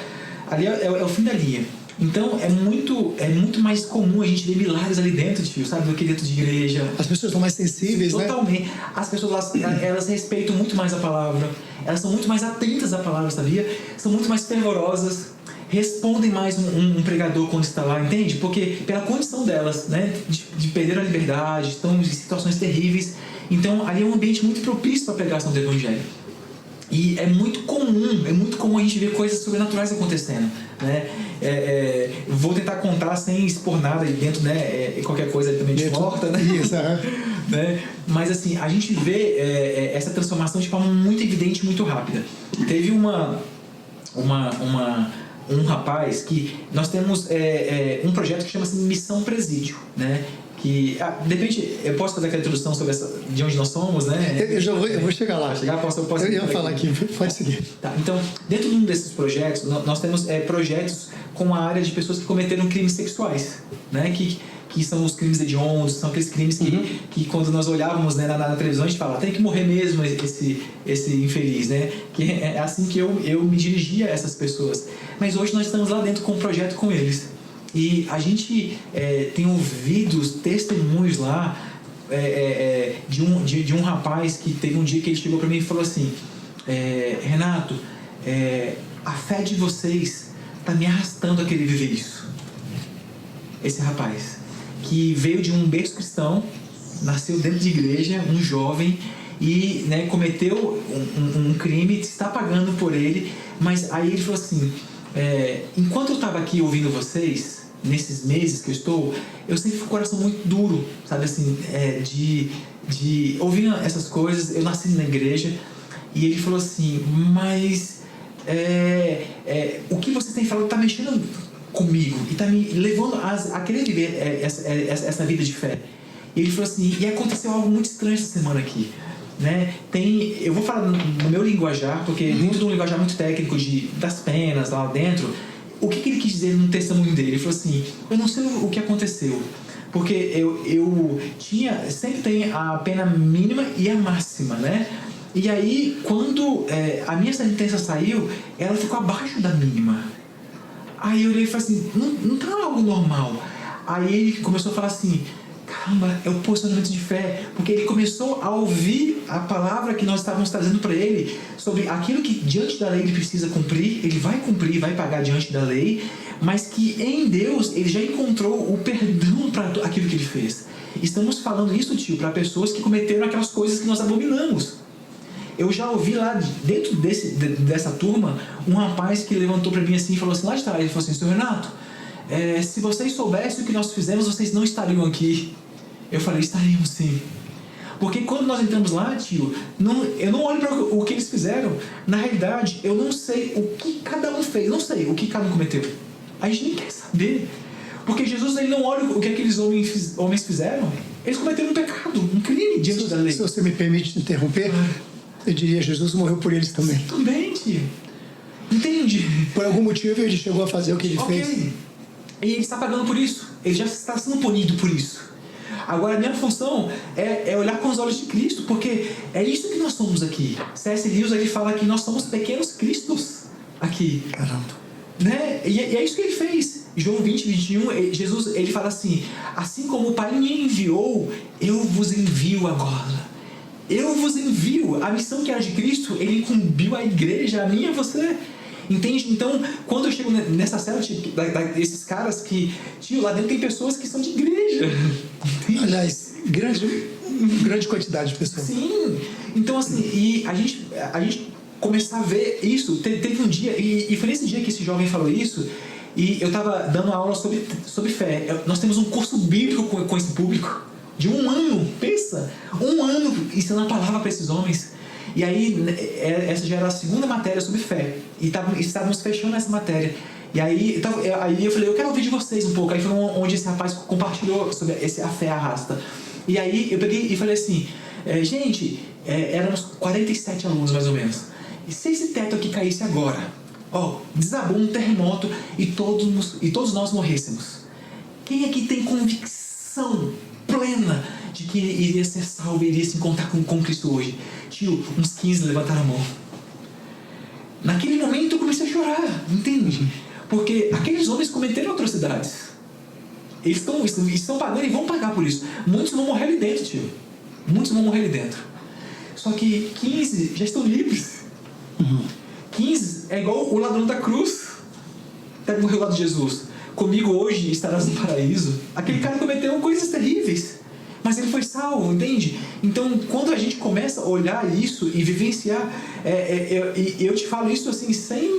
ali é o fim da linha. Então é muito mais comum a gente ver milagres ali dentro, tio, sabe, do que dentro de igreja. As pessoas estão mais sensíveis, totalmente, né? As pessoas elas respeitam muito mais a palavra, elas são muito mais atentas à palavra, sabia? São muito mais fervorosas, respondem mais um pregador quando está lá, entende? Porque pela condição delas, né, de perder a liberdade, estão em situações terríveis. Então ali é um ambiente muito propício para a pregação do Evangelho. E é muito comum a gente ver coisas sobrenaturais acontecendo, né? Vou tentar contar sem expor nada aí dentro, né? Qualquer coisa aí também te corta, né? Isso, né? Mas assim, a gente vê essa transformação de forma muito evidente, muito rápida. Teve uma um rapaz que nós temos um projeto que chama-se Missão Presídio, né? Que, de repente, eu posso fazer aquela introdução sobre de onde nós somos, né? Eu vou chegar lá. Eu ia falar aqui, pode seguir. Tá, então, dentro de um desses projetos, nós temos projetos com a área de pessoas que cometeram crimes sexuais, né? Que são os crimes hediondos, são aqueles crimes que quando nós olhávamos, né, na televisão, a gente fala, tem que morrer mesmo esse infeliz, né? Que é assim que eu me dirigia a essas pessoas. Mas hoje nós estamos lá dentro com um projeto com eles. E a gente tem ouvido os testemunhos lá de um rapaz que teve um dia que ele chegou para mim e falou assim, Renato, a fé de vocês está me arrastando a querer viver isso. Esse rapaz que veio de um berço cristão, nasceu dentro de igreja, um jovem, e, né, cometeu um crime, está pagando por ele, mas aí ele falou assim, enquanto eu estava aqui ouvindo vocês, nesses meses que eu sempre fui com o coração muito duro, sabe assim, de ouvir essas coisas. Eu nasci na igreja, e ele falou assim, mas o que vocês têm falado está mexendo comigo e está me levando a querer viver essa vida de fé. E ele falou assim, e aconteceu algo muito estranho essa semana aqui, né? Eu vou falar no meu linguajar, porque dentro de um linguajar muito técnico das penas lá dentro, o que ele quis dizer no testemunho dele? Ele falou assim, eu não sei o que aconteceu, porque eu sempre tem a pena mínima e a máxima, né? E aí, quando a minha sentença saiu, ela ficou abaixo da mínima. Aí eu olhei e falei assim, não tá algo normal. Aí ele começou a falar assim, caramba, é o posicionamento de fé, porque ele começou a ouvir a palavra que nós estávamos trazendo para ele sobre aquilo que diante da lei ele precisa cumprir, ele vai cumprir, vai pagar diante da lei, mas que em Deus ele já encontrou o perdão para aquilo que ele fez. Estamos falando isso, tio, para pessoas que cometeram aquelas coisas que nós abominamos. Eu já ouvi lá dentro dessa turma um rapaz que levantou para mim assim e falou assim, lá de trás, ele falou assim, Sr. Renato, se vocês soubessem o que nós fizemos, vocês não estariam aqui. Eu falei, estaríamos sim. Porque quando nós entramos lá, tio, eu não olho para o que eles fizeram. Na realidade, eu não sei o que cada um fez, não sei o que cada um cometeu. A gente nem quer saber. Porque Jesus, ele não olha o que aqueles homens fizeram. Eles cometeram um pecado, um crime diante da lei. Se você me permite interromper, eu diria, Jesus morreu por eles também. Também, tio. Entende? Por algum motivo ele chegou a fazer o que ele fez. E ele está pagando por isso. Ele já está sendo punido por isso. Agora, a minha função é olhar com os olhos de Cristo, porque é isso que nós somos aqui. C.S. Lewis, ele fala que nós somos pequenos cristos aqui. Caramba. Né? E é isso que ele fez. João 20, 21, Jesus, ele fala assim, assim como o Pai me enviou, eu vos envio agora. Eu vos envio. A missão que era de Cristo, ele incumbiu a igreja, a mim e a você. Entende? Então, quando eu chego nessa cela desses caras que, tio, lá dentro tem pessoas que são de igreja. Entende? Aliás, grande quantidade de pessoas. Sim. Então, assim, e a gente começar a ver isso. Teve um dia, e foi nesse dia que esse jovem falou isso, e eu estava dando aula sobre fé. Nós temos um curso bíblico com esse público de 1 ano, pensa, 1 ano ensinando a palavra para esses homens. E aí, essa já era a segunda matéria sobre fé. E estávamos fechando essa matéria. E aí eu falei, eu quero ouvir de vocês um pouco. Aí foi onde esse rapaz compartilhou sobre a fé arrasta. E aí eu peguei e falei assim, gente, éramos 47 alunos mais ou menos. E se esse teto aqui caísse agora, desabou um terremoto e todos nós morrêssemos, quem aqui tem convicção plena de que iria ser salvo e iria se encontrar com Cristo hoje? Tio, uns 15 levantaram a mão. Naquele momento eu comecei a chorar, entende? Porque aqueles homens cometeram atrocidades. Eles estão pagando e vão pagar por isso. Muitos vão morrer ali dentro, tio. Muitos vão morrer ali dentro. Só que 15 já estão livres. 15 é igual o ladrão da cruz, até morreu ao lado de Jesus. Comigo hoje estarás no paraíso. Aquele cara cometeu coisas terríveis, mas ele foi salvo, entende? Então, quando a gente começa a olhar isso e vivenciar, eu te falo isso assim, sem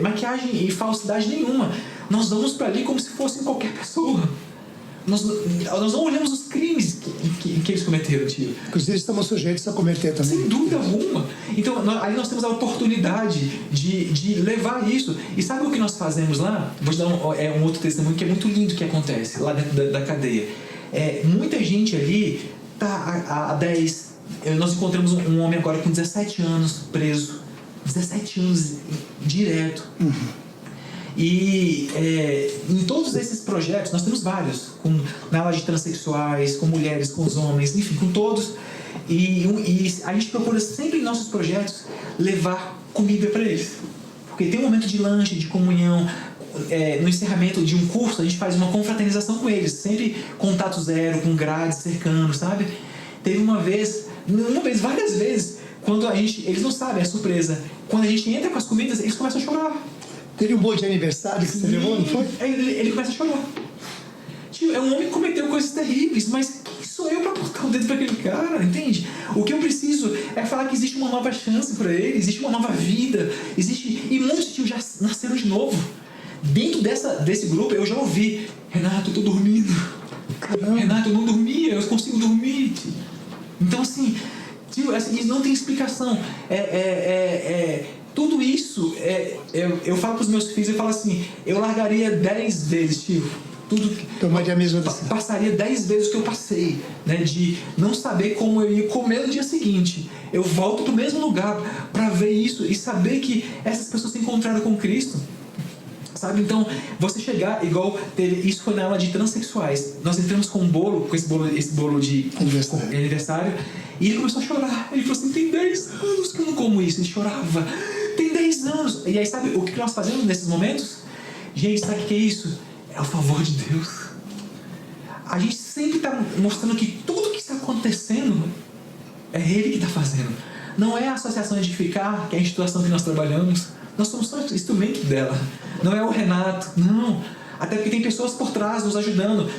maquiagem e falsidade nenhuma. Nós vamos para ali como se fossem qualquer pessoa. Nós não olhamos os crimes em que eles cometeram, tio. Inclusive estamos sujeitos a cometer também. Sem dúvida alguma. Então, aí nós temos a oportunidade de levar isso. E sabe o que nós fazemos lá? Vou te dar um outro testemunho que é muito lindo que acontece lá dentro da cadeia. Muita gente ali está há 10... Nós encontramos um homem agora com 17 anos preso. 17 anos direto. E em todos esses projetos, nós temos vários, na área de transexuais, com mulheres, com os homens, enfim, com todos. E a gente procura sempre em nossos projetos levar comida para eles. Porque tem um momento de lanche, de comunhão. No encerramento de um curso, a gente faz uma confraternização com eles, sempre contato zero, com grades cercando, sabe? Teve várias vezes, quando eles não sabem, é surpresa. Quando a gente entra com as comidas, eles começam a chorar. Teve um bolo de aniversário que você levou, não foi? Ele começa a chorar. Tio, é um homem que cometeu coisas terríveis, mas quem sou eu para apontar o dedo para aquele cara, entende? O que eu preciso é falar que existe uma nova chance para ele, existe uma nova vida, e muitos tios já nasceram de novo. Dentro desse grupo eu já ouvi: Renato, eu tô dormindo. Caramba. Renato, eu não dormia, eu consigo dormir. Tio. Então assim, tio, isso não tem explicação. Tudo isso, eu falo para os meus filhos, eu falo assim: eu largaria 10 vezes, tio. Tomaria a mesma decisão. Passaria 10 vezes o que eu passei, né, de não saber como eu ia comer no dia seguinte. Eu volto para o mesmo lugar para ver isso e saber que essas pessoas se encontraram com Cristo. Sabe? Então, você chegar, igual isso foi na aula de transexuais. Nós entramos com esse bolo de aniversário, e ele começou a chorar. Ele falou assim: tem 10 anos que eu não como isso. Ele chorava: tem 10 anos. E aí, sabe o que nós fazemos nesses momentos? Gente, sabe o que é isso? É o favor de Deus. A gente sempre está mostrando que tudo que está acontecendo é Ele que está fazendo. Não é a Associação Edificar, que é a instituição que nós trabalhamos. Nós somos só instrumento dela. Não é o Renato, não. Até porque tem pessoas por trás nos ajudando.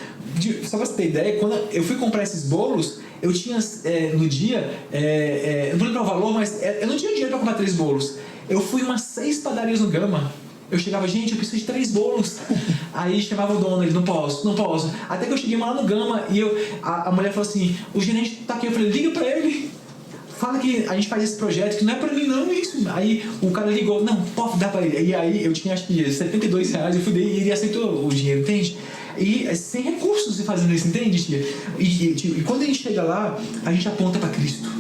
Só para você ter ideia, quando eu fui comprar esses bolos, eu tinha no dia, não vou lembrar o valor, mas eu não tinha dinheiro para comprar 3 bolos. Eu fui umas 6 padarias no Gama. Eu chegava: gente, eu preciso de 3 bolos. Aí chamava o dono, ele: não posso. Até que eu cheguei lá no Gama e a mulher falou assim: o gerente tá aqui. Eu falei: liga para ele. Fala que a gente faz esse projeto, que não é pra mim não, isso. Aí o cara ligou: não, pode dar pra ele. E aí eu tinha acho que R$72, eu fui dele e ele aceitou o dinheiro, entende? E sem recursos fazendo isso, entende, tia? E quando a gente chega lá, a gente aponta pra Cristo.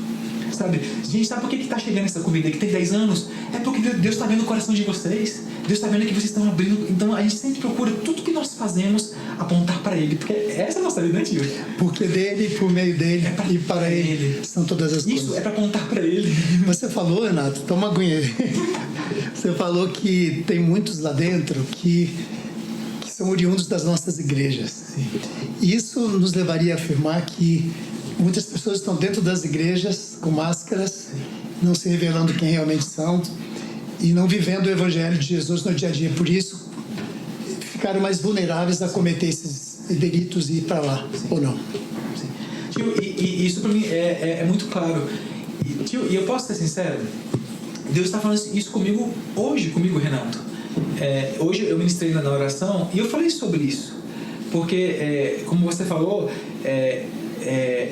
Sabe? Gente, sabe por que está chegando essa comida que tem 10 anos? É porque Deus está vendo o coração de vocês. Deus está vendo que vocês estão abrindo. Então a gente sempre procura tudo que nós fazemos apontar para Ele. Porque essa é a nossa vida, né, tio? Porque dele, por meio dele e para ele são todas as coisas. Isso é para apontar para Ele. Você falou, Renato, toma aguinha aí. Você falou que tem muitos lá dentro que são oriundos das nossas igrejas. Sim. Isso nos levaria a afirmar que muitas pessoas estão dentro das igrejas com máscaras, não se revelando quem realmente são e não vivendo o Evangelho de Jesus no dia a dia. Por isso, ficaram mais vulneráveis a cometer esses delitos e ir para lá, sim, ou não. Sim. Tio, e isso para mim é muito claro. E eu posso ser sincero? Deus está falando isso comigo hoje, Renato. Hoje eu ministrei na oração e eu falei sobre isso. Porque, como você falou,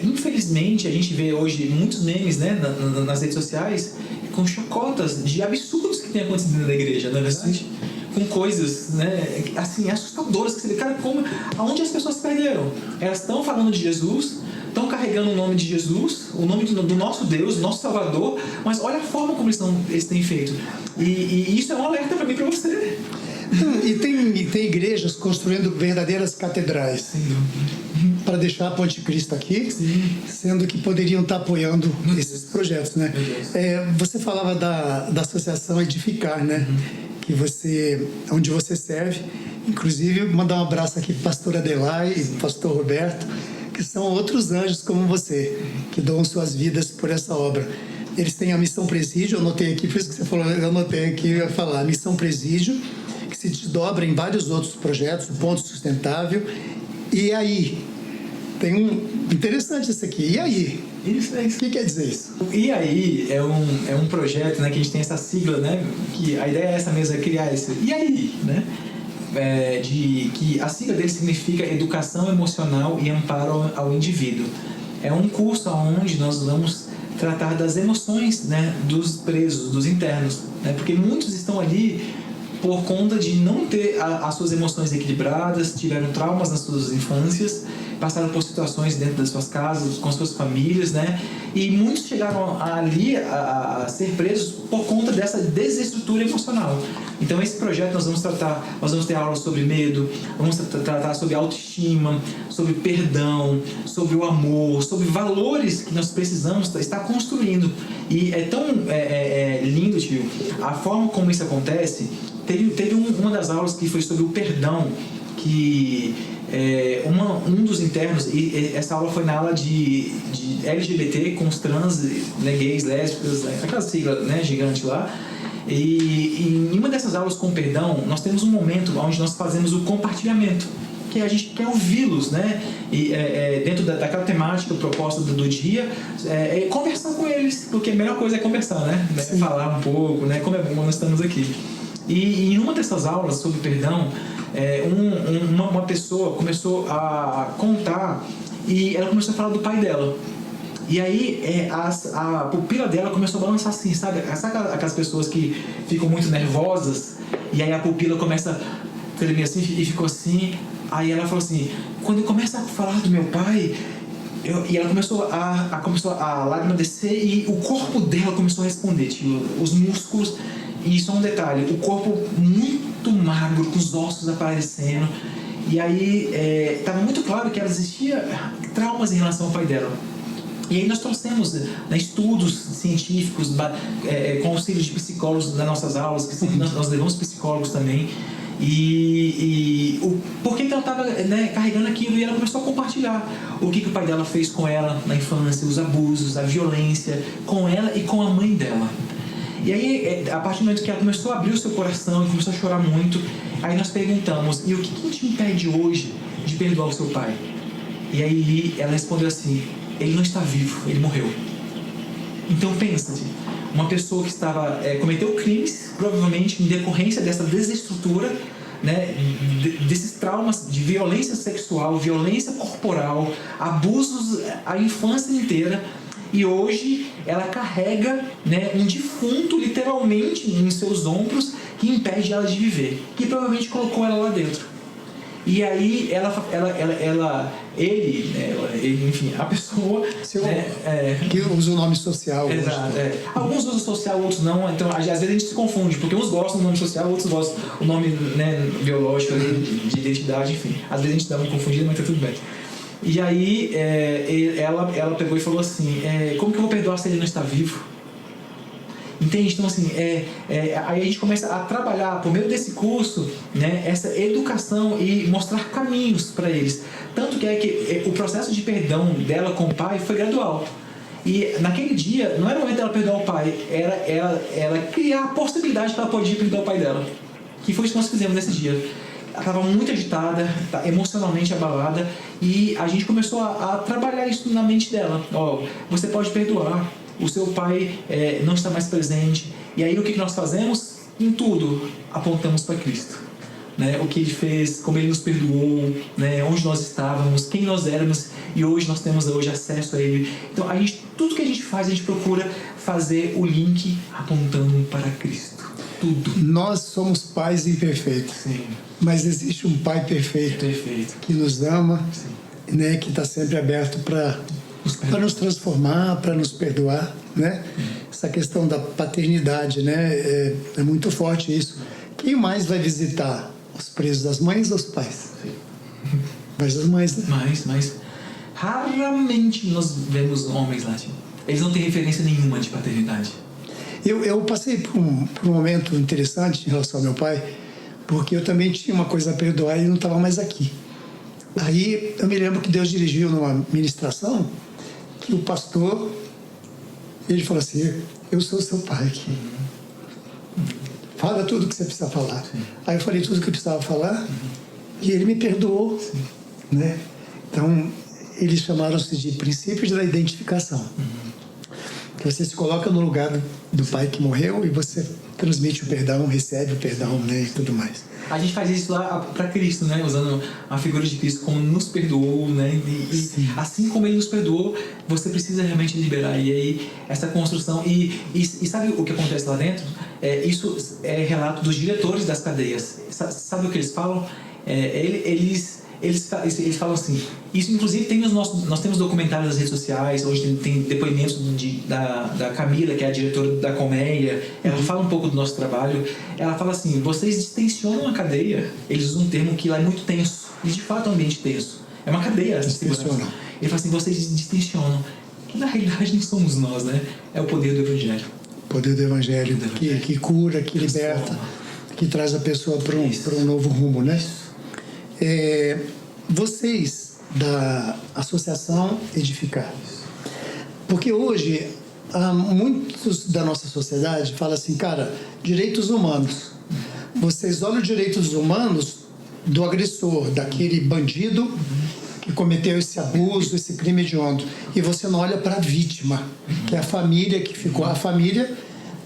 infelizmente a gente vê hoje muitos memes, né, nas redes sociais com chacotas de absurdos que tem acontecido na igreja, não é verdade? Com coisas, né, assim, assustadoras que você vê, cara, aonde as pessoas se perderam? Elas estão falando de Jesus, estão carregando o nome de Jesus, o nome do nosso Deus, nosso Salvador, mas olha a forma como eles têm feito. E isso é um alerta para mim e para você. E tem igrejas construindo verdadeiras catedrais para deixar a Ponte Cristo aqui, sim, sendo que poderiam estar apoiando esses projetos, né? Você falava da Associação Edificar, né? Onde você serve. Inclusive, mandar um abraço aqui para o pastor Adelai e pastor Roberto, que são outros anjos como você, que dão suas vidas por essa obra. Eles têm a Missão Presídio, eu anotei aqui, por isso que você falou, eu anotei aqui, eu ia falar, Missão Presídio, que se desdobra em vários outros projetos, o Ponto Sustentável. E aí? Tem interessante isso aqui. E aí? Isso. O que quer dizer isso? E aí é um projeto, né, que a gente tem essa sigla, né, que a ideia é essa mesmo, é criar esse. E aí, né? Que a sigla dele significa Educação Emocional e Amparo ao Indivíduo. é um curso onde nós vamos tratar das emoções, né, dos presos, dos internos, né, porque muitos estão ali por conta de não ter as suas emoções equilibradas, tiveram traumas nas suas infâncias, passaram por situações dentro das suas casas, com suas famílias, né? E muitos chegaram ali a ser presos por conta dessa desestrutura emocional. Então, esse projeto nós vamos ter aulas sobre medo, vamos tratar sobre autoestima, sobre perdão, sobre o amor, sobre valores que nós precisamos estar construindo. E é tão lindo, tio, a forma como isso acontece. Teve uma das aulas que foi sobre o perdão, que um dos internos, e essa aula foi na aula de LGBT com os trans, né, gays, lésbicas, aquela sigla, né, gigante lá. E em uma dessas aulas com perdão, nós temos um momento onde nós fazemos o compartilhamento, que a gente quer ouvi-los, né? E dentro daquela temática proposta do dia, conversar com eles, porque a melhor coisa é conversar, né? Falar um pouco, né? Como é bom nós estamos aqui. E em uma dessas aulas sobre perdão, uma pessoa começou a contar e ela começou a falar do pai dela. E aí a pupila dela começou a balançar assim, sabe aquelas pessoas que ficam muito nervosas e aí a pupila começa a tremer assim e ficou assim. Aí ela falou assim, quando eu começo a falar do meu pai, e ela começou a lágrima descer e o corpo dela começou a responder, tipo, os músculos. E só um detalhe, o corpo muito magro, com os ossos aparecendo. E aí estava muito claro que ela existia traumas em relação ao pai dela. E aí nós trouxemos, né, estudos científicos, com auxílio de psicólogos nas nossas aulas, que nós levamos psicólogos também. Por que ela estava, né, carregando aquilo, e ela começou a compartilhar o que o pai dela fez com ela na infância, os abusos, a violência com ela e com a mãe dela. E aí, a partir do momento que ela começou a abrir o seu coração e começou a chorar muito, aí nós perguntamos, e o que te impede hoje de perdoar o seu pai? E aí ela respondeu assim, ele não está vivo, ele morreu. Então pensa, uma pessoa que cometeu crimes, provavelmente em decorrência dessa desestrutura, né, desses traumas de violência sexual, violência corporal, abusos a infância inteira. E hoje ela carrega, né, um defunto literalmente em seus ombros que impede ela de viver, que provavelmente colocou ela lá dentro. E aí ele, enfim, a pessoa que usa o nome social. Exato, alguns usam social, outros não. Então às vezes a gente se confunde, porque uns gostam do nome social, outros gostam do nome, né, biológico ali, de identidade, enfim. Às vezes a gente dá uma confundida, mas tá tudo bem. E aí ela pegou e falou assim, como que eu vou perdoar se ele não está vivo? Entende? Então assim, aí a gente começa a trabalhar por meio desse curso, né, essa educação e mostrar caminhos para eles. Tanto que o processo de perdão dela com o pai foi gradual. E naquele dia, não era o momento dela perdoar o pai, era ela criar a possibilidade que ela podia perdoar o pai dela. Que foi isso que nós fizemos nesse dia. Ela estava muito agitada, emocionalmente abalada, e a gente começou a trabalhar isso na mente dela. Você pode perdoar, o seu pai não está mais presente. E aí o que nós fazemos? Em tudo, apontamos para Cristo. Né? O que Ele fez, como Ele nos perdoou, né? Onde nós estávamos, quem nós éramos, e hoje nós temos acesso a Ele. Então, tudo que a gente faz, a gente procura fazer o link apontando para Cristo. Tudo. Nós somos pais imperfeitos. Sim. Mas existe um Pai perfeito. Que nos ama, né, que está sempre aberto para nos transformar, para nos perdoar, né? Essa questão da paternidade, né, é muito forte isso. Quem mais vai visitar os presos, as mães ou os pais? Sim. Mas as mães, né? Mas raramente nós vemos homens lá. Eles não têm referência nenhuma de paternidade. Eu passei por um momento interessante em relação ao meu pai, porque eu também tinha uma coisa a perdoar e não estava mais aqui. Aí eu me lembro que Deus dirigiu numa ministração que o pastor, ele falou assim, eu sou seu pai aqui. Fala tudo que você precisa falar. Sim. Aí eu falei tudo que eu precisava falar e ele me perdoou. Né? Então, eles chamaram-se de princípios da identificação. Que você se coloca no lugar do pai que morreu e você transmite o perdão, recebe o perdão, né, e tudo mais. A gente faz isso lá para Cristo, né? Usando a figura de Cristo como nos perdoou, né? E assim como Ele nos perdoou, você precisa realmente liberar. E aí, essa construção... E sabe o que acontece lá dentro? Isso é relato dos diretores das cadeias. Sabe o que eles falam? Eles falam assim, isso inclusive tem nós temos documentários nas redes sociais, hoje tem depoimentos da Camila, que é a diretora da Colmeia, ela fala um pouco do nosso trabalho, ela fala assim, vocês distensionam a cadeia, eles usam um termo que lá é muito tenso, e de fato é um ambiente tenso, é uma cadeia de segurança. Ele fala assim, vocês distensionam, que na realidade não somos nós, né? É o poder do Evangelho. O poder do Evangelho, que cura, que liberta, que traz a pessoa para um novo rumo, né? Vocês da Associação Edificar, porque hoje muitos da nossa sociedade falam assim, cara, direitos humanos, vocês olham os direitos humanos do agressor, daquele bandido que cometeu esse abuso, esse crime hediondo, e você não olha para a vítima, que é a família que ficou, a família,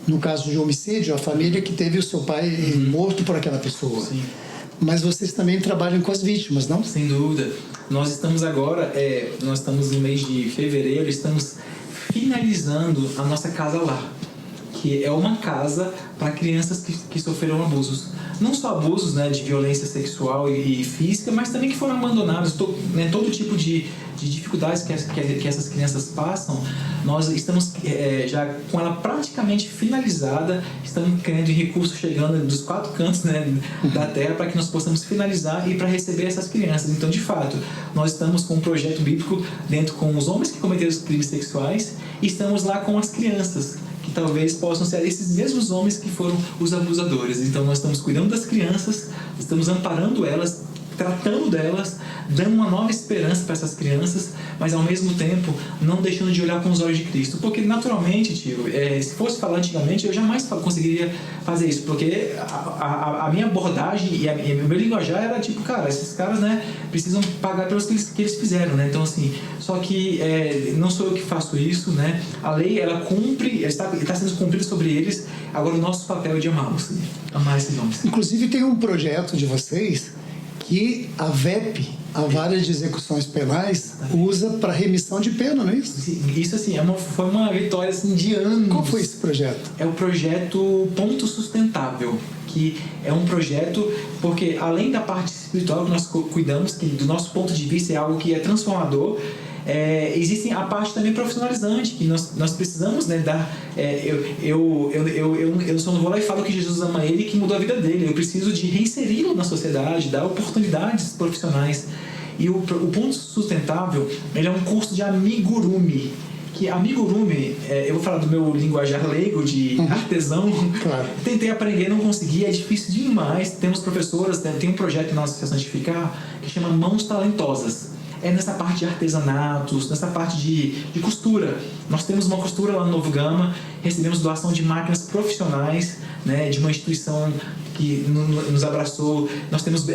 no caso de homicídio, a família que teve o seu pai morto por aquela pessoa. Sim. Mas vocês também trabalham com as vítimas, não? Sem dúvida. Nós estamos agora, nós estamos no mês de fevereiro, estamos finalizando a nossa Casa Lar, que é uma casa para crianças que sofreram abusos. Não só abusos, né, de violência sexual e física, mas também que foram abandonados, todo tipo de dificuldades que essas crianças passam. Nós estamos já com ela praticamente finalizada, estamos querendo recursos chegando dos 4 cantos, né, da terra para que nós possamos finalizar e para receber essas crianças. Então, de fato, nós estamos com um projeto bíblico dentro com os homens que cometeram os crimes sexuais e estamos lá com as crianças, que talvez possam ser esses mesmos homens que foram os abusadores. Então nós estamos cuidando das crianças, estamos amparando elas, tratando delas, dando uma nova esperança para essas crianças, mas ao mesmo tempo não deixando de olhar com os olhos de Cristo. Porque naturalmente, tio, se fosse falar antigamente, eu jamais conseguiria fazer isso, porque a minha abordagem e o meu linguajar era tipo, cara, esses caras, né, precisam pagar pelos que eles fizeram, né? Então assim, só que não sou eu que faço isso, né? A lei, ela cumpre, está sendo cumprida sobre eles, agora o nosso papel é de amá-los, amar esses homens. Inclusive tem um projeto de vocês que a VEP, a Vara de Execuções Penais, usa para remissão de pena, não é isso? Isso assim, foi uma vitória assim, de anos. Qual foi esse projeto? É o projeto Ponto Sustentável, que é um projeto, porque além da parte espiritual que nós cuidamos, que do nosso ponto de vista é algo que é transformador, existe a parte também profissionalizante, que nós precisamos, né, dar. Eu só não vou lá e falo que Jesus ama ele e que mudou a vida dele. Eu preciso de reinseri-lo na sociedade, dar oportunidades profissionais. E o Ponto Sustentável, ele é um curso de amigurumi. Que amigurumi, eu vou falar do meu linguajar leigo de artesão. Claro. Tentei aprender, não consegui, é difícil demais. Temos professoras, tem um projeto na nossa Associação Edificar que chama Mãos Talentosas. É nessa parte de artesanatos, nessa parte de costura. Nós temos uma costura lá no Novo Gama, recebemos doação de máquinas profissionais, né, de uma instituição que nos abraçou. Nós temos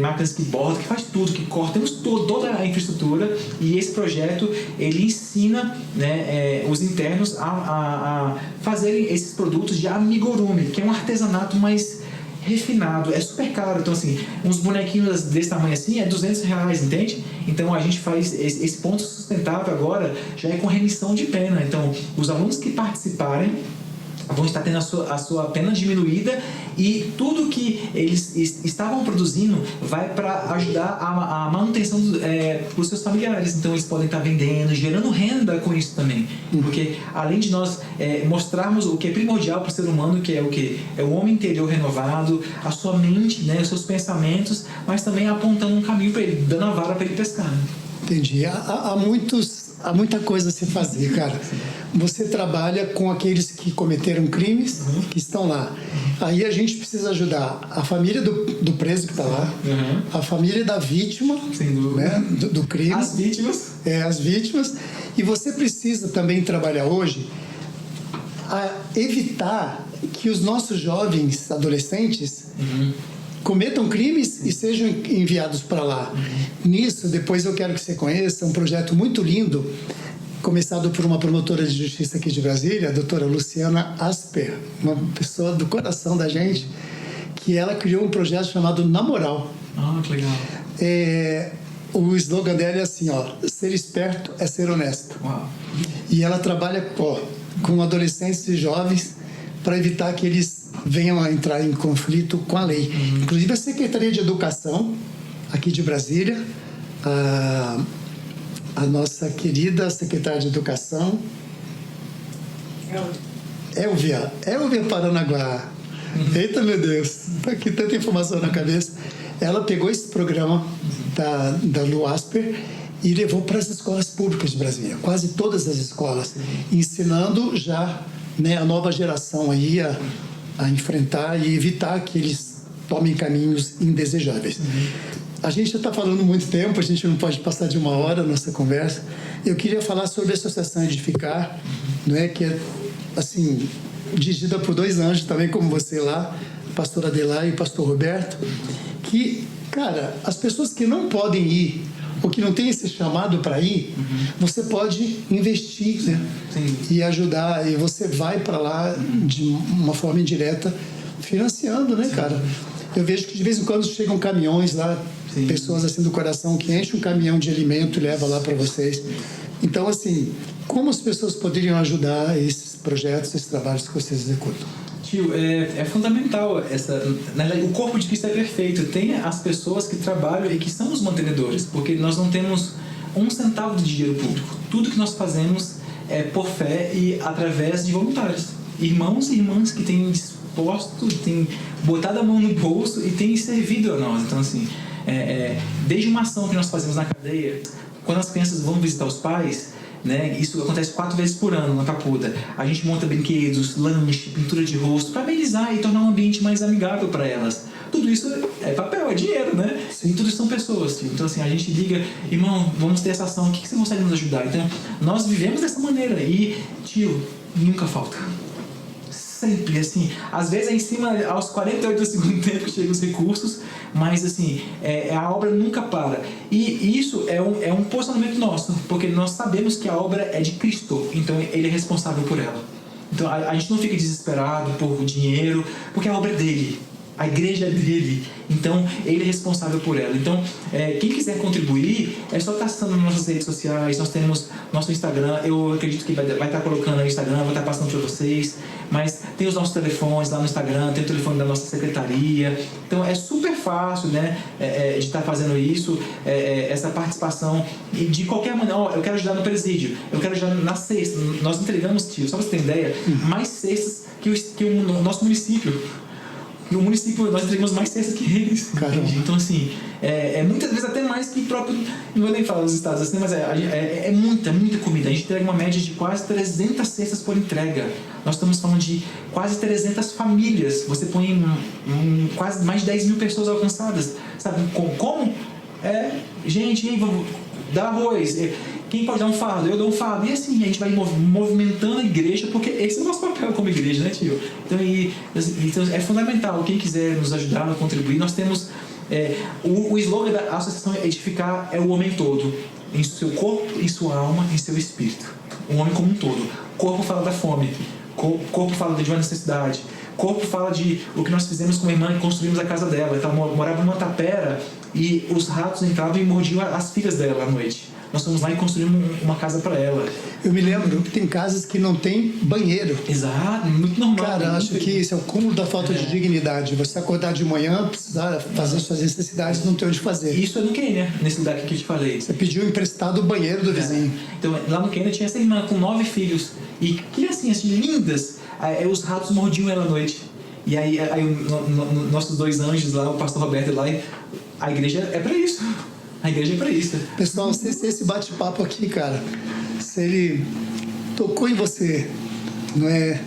máquinas que bordam, que faz tudo, que corta, temos toda a infraestrutura, e esse projeto ele ensina, né, os internos a fazerem esses produtos de amigurumi, que é um artesanato mais refinado, é super caro. Então assim, uns bonequinhos desse tamanho assim é R$200, entende? Então a gente faz esse ponto sustentável agora, já é com remissão de pena. Então os alunos que participarem vão estar tendo a sua pena diminuída, e tudo que eles estavam produzindo vai para ajudar a manutenção dos seus familiares. Então eles podem estar vendendo, gerando renda com isso também. Porque além de nós mostrarmos o que é primordial para o ser humano, que é o quê? É o homem interior renovado, a sua mente, né, os seus pensamentos, mas também apontando um caminho para ele, dando a vara para ele pescar. Entendi. Há muita coisa a se fazer, cara. Você trabalha com aqueles que cometeram crimes, que estão lá. Aí a gente precisa ajudar a família do preso que está lá, a família da vítima, sem dúvida, né, do crime. As vítimas. As vítimas. E você precisa também trabalhar hoje a evitar que os nossos jovens adolescentes cometam crimes e sejam enviados para lá. Nisso, depois eu quero que você conheça um projeto muito lindo começado por uma promotora de justiça aqui de Brasília, a doutora Luciana Asper, uma pessoa do coração da gente, que ela criou um projeto chamado Na Moral. Ah, que legal. O slogan dela é assim, ó, ser esperto é ser honesto. Uau. E ela trabalha com adolescentes e jovens para evitar que eles venham a entrar em conflito com a lei. Inclusive a Secretaria de Educação, aqui de Brasília, a nossa querida secretária de Educação, Elvia Paranaguá. Eita, meu Deus, tá aqui tanta informação na cabeça. Ela pegou esse programa da Lu Asper e levou para as escolas públicas de Brasília, quase todas as escolas, ensinando já, né, a nova geração aí a enfrentar e evitar que eles tomem caminhos indesejáveis. A gente já está falando muito tempo, a gente não pode passar de 1 hora a nossa conversa. Eu queria falar sobre a Associação Edificar, né, que é, assim, dirigida por 2 anjos, também como você lá, a pastora Adelaide e o pastor Roberto, que, cara, as pessoas que não podem ir, ou que não tem esse chamado para ir, você pode investir, né? Sim. E ajudar, e você vai para lá de uma forma indireta, financiando, né, cara? Eu vejo que de vez em quando chegam caminhões lá, Sim. pessoas assim do coração que enchem um caminhão de alimento e leva lá para vocês. Então, assim, como as pessoas poderiam ajudar esses projetos, esses trabalhos que vocês executam? Tio, é fundamental o corpo de Cristo é perfeito. Tem as pessoas que trabalham e que são os mantenedores, porque nós não temos 1 centavo de dinheiro público. Tudo que nós fazemos é por fé e através de voluntários. Irmãos e irmãs que têm disposto, têm botado a mão no bolso e têm servido a nós. Então, assim, desde uma ação que nós fazemos na cadeia, quando as crianças vão visitar os pais, né, isso acontece 4 vezes por ano na Papuda. A gente monta brinquedos, lanche, pintura de rosto, para amenizar e tornar um ambiente mais amigável para elas. Tudo isso é papel, é dinheiro, né? Sim. E tudo isso são pessoas, tio. Então, assim, a gente liga, irmão, vamos ter essa ação, o que você consegue nos ajudar? Então, nós vivemos dessa maneira e, tio, nunca falta. Sempre, assim, às vezes é em cima, aos 48 do segundo tempo que chegam os recursos, mas, assim, a obra nunca para. E isso é um posicionamento nosso, porque nós sabemos que a obra é de Cristo, então Ele é responsável por ela. Então, a gente não fica desesperado por dinheiro, porque a obra é dele. A igreja é dele, então ele é responsável por ela. Então, quem quiser contribuir, é só estar acessando nas nossas redes sociais. Nós temos nosso Instagram, eu acredito que vai estar colocando no Instagram, vou estar passando para vocês. Mas tem os nossos telefones lá no Instagram, tem o telefone da nossa secretaria. Então, é super fácil, né, de estar fazendo isso, essa participação. E de qualquer maneira, eu quero ajudar no presídio, eu quero ajudar na cesta. Nós entregamos, tio, só para você ter ideia, mais cestas que o nosso município. No município nós entregamos mais cestas que eles. Então, assim, muitas vezes até mais que próprio. Não vou nem falar dos estados assim, mas é muita comida. A gente entrega uma média de quase 300 cestas por entrega. Nós estamos falando de quase 300 famílias. Você põe quase mais de 10 mil pessoas alcançadas. Sabe como? Gente, vamos dar arroz. Quem pode dar um fardo? Eu dou um fardo. E assim, a gente vai movimentando a igreja, porque esse é o nosso papel como igreja, né, tio? Então é fundamental. Quem quiser nos ajudar, nos contribuir, nós temos... o slogan da Associação Edificar é o homem todo. Em seu corpo, em sua alma, em seu espírito. O homem como um todo. O corpo fala da fome. O corpo fala de uma necessidade. O corpo fala de o que nós fizemos com a irmã e construímos a casa dela. Ela morava numa tapera e os ratos entravam e mordiam as filhas dela à noite. Nós fomos lá e construímos uma casa para ela. Eu me lembro que tem casas que não tem banheiro. Exato, muito normal. Cara, acho que isso é o cúmulo da falta de dignidade. Você acordar de manhã, precisar fazer suas necessidades, não ter onde fazer. Isso é no Quênia, nesse lugar que eu te falei. Você pediu emprestado o banheiro do vizinho. Então, lá no Quênia tinha essa irmã com 9 filhos. E criancinhas lindas. Os ratos mordiam ela à noite. E aí nossos 2 anjos lá, o pastor Roberto lá, a igreja é para isso. A igreja é para isso. Pessoal, se esse bate-papo aqui, cara, se ele tocou em você, não é?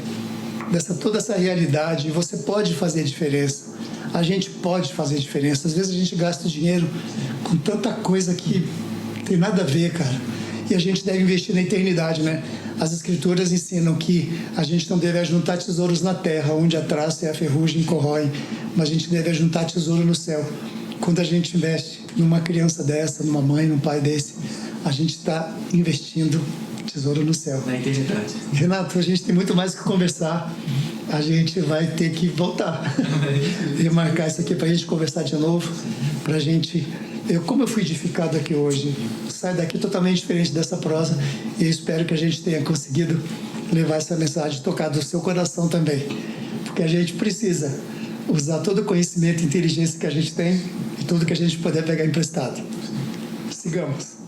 Toda essa realidade, você pode fazer a diferença. A gente pode fazer a diferença. Às vezes a gente gasta dinheiro com tanta coisa que tem nada a ver, cara. E a gente deve investir na eternidade, né? As escrituras ensinam que a gente não deve ajuntar tesouros na terra, onde a traça e a ferrugem corroem, mas a gente deve ajuntar tesouro no céu. Quando a gente investe numa criança dessa, numa mãe, num pai desse, a gente está investindo tesouro no céu. Na eternidade. Renato, a gente tem muito mais que conversar. A gente vai ter que voltar e marcar isso aqui para a gente conversar de novo. Para a gente. Como eu fui edificado aqui hoje, saio daqui totalmente diferente dessa prosa e eu espero que a gente tenha conseguido levar essa mensagem, tocar do seu coração também. Porque a gente precisa usar todo o conhecimento e inteligência que a gente tem e tudo que a gente puder pegar emprestado. Sigamos.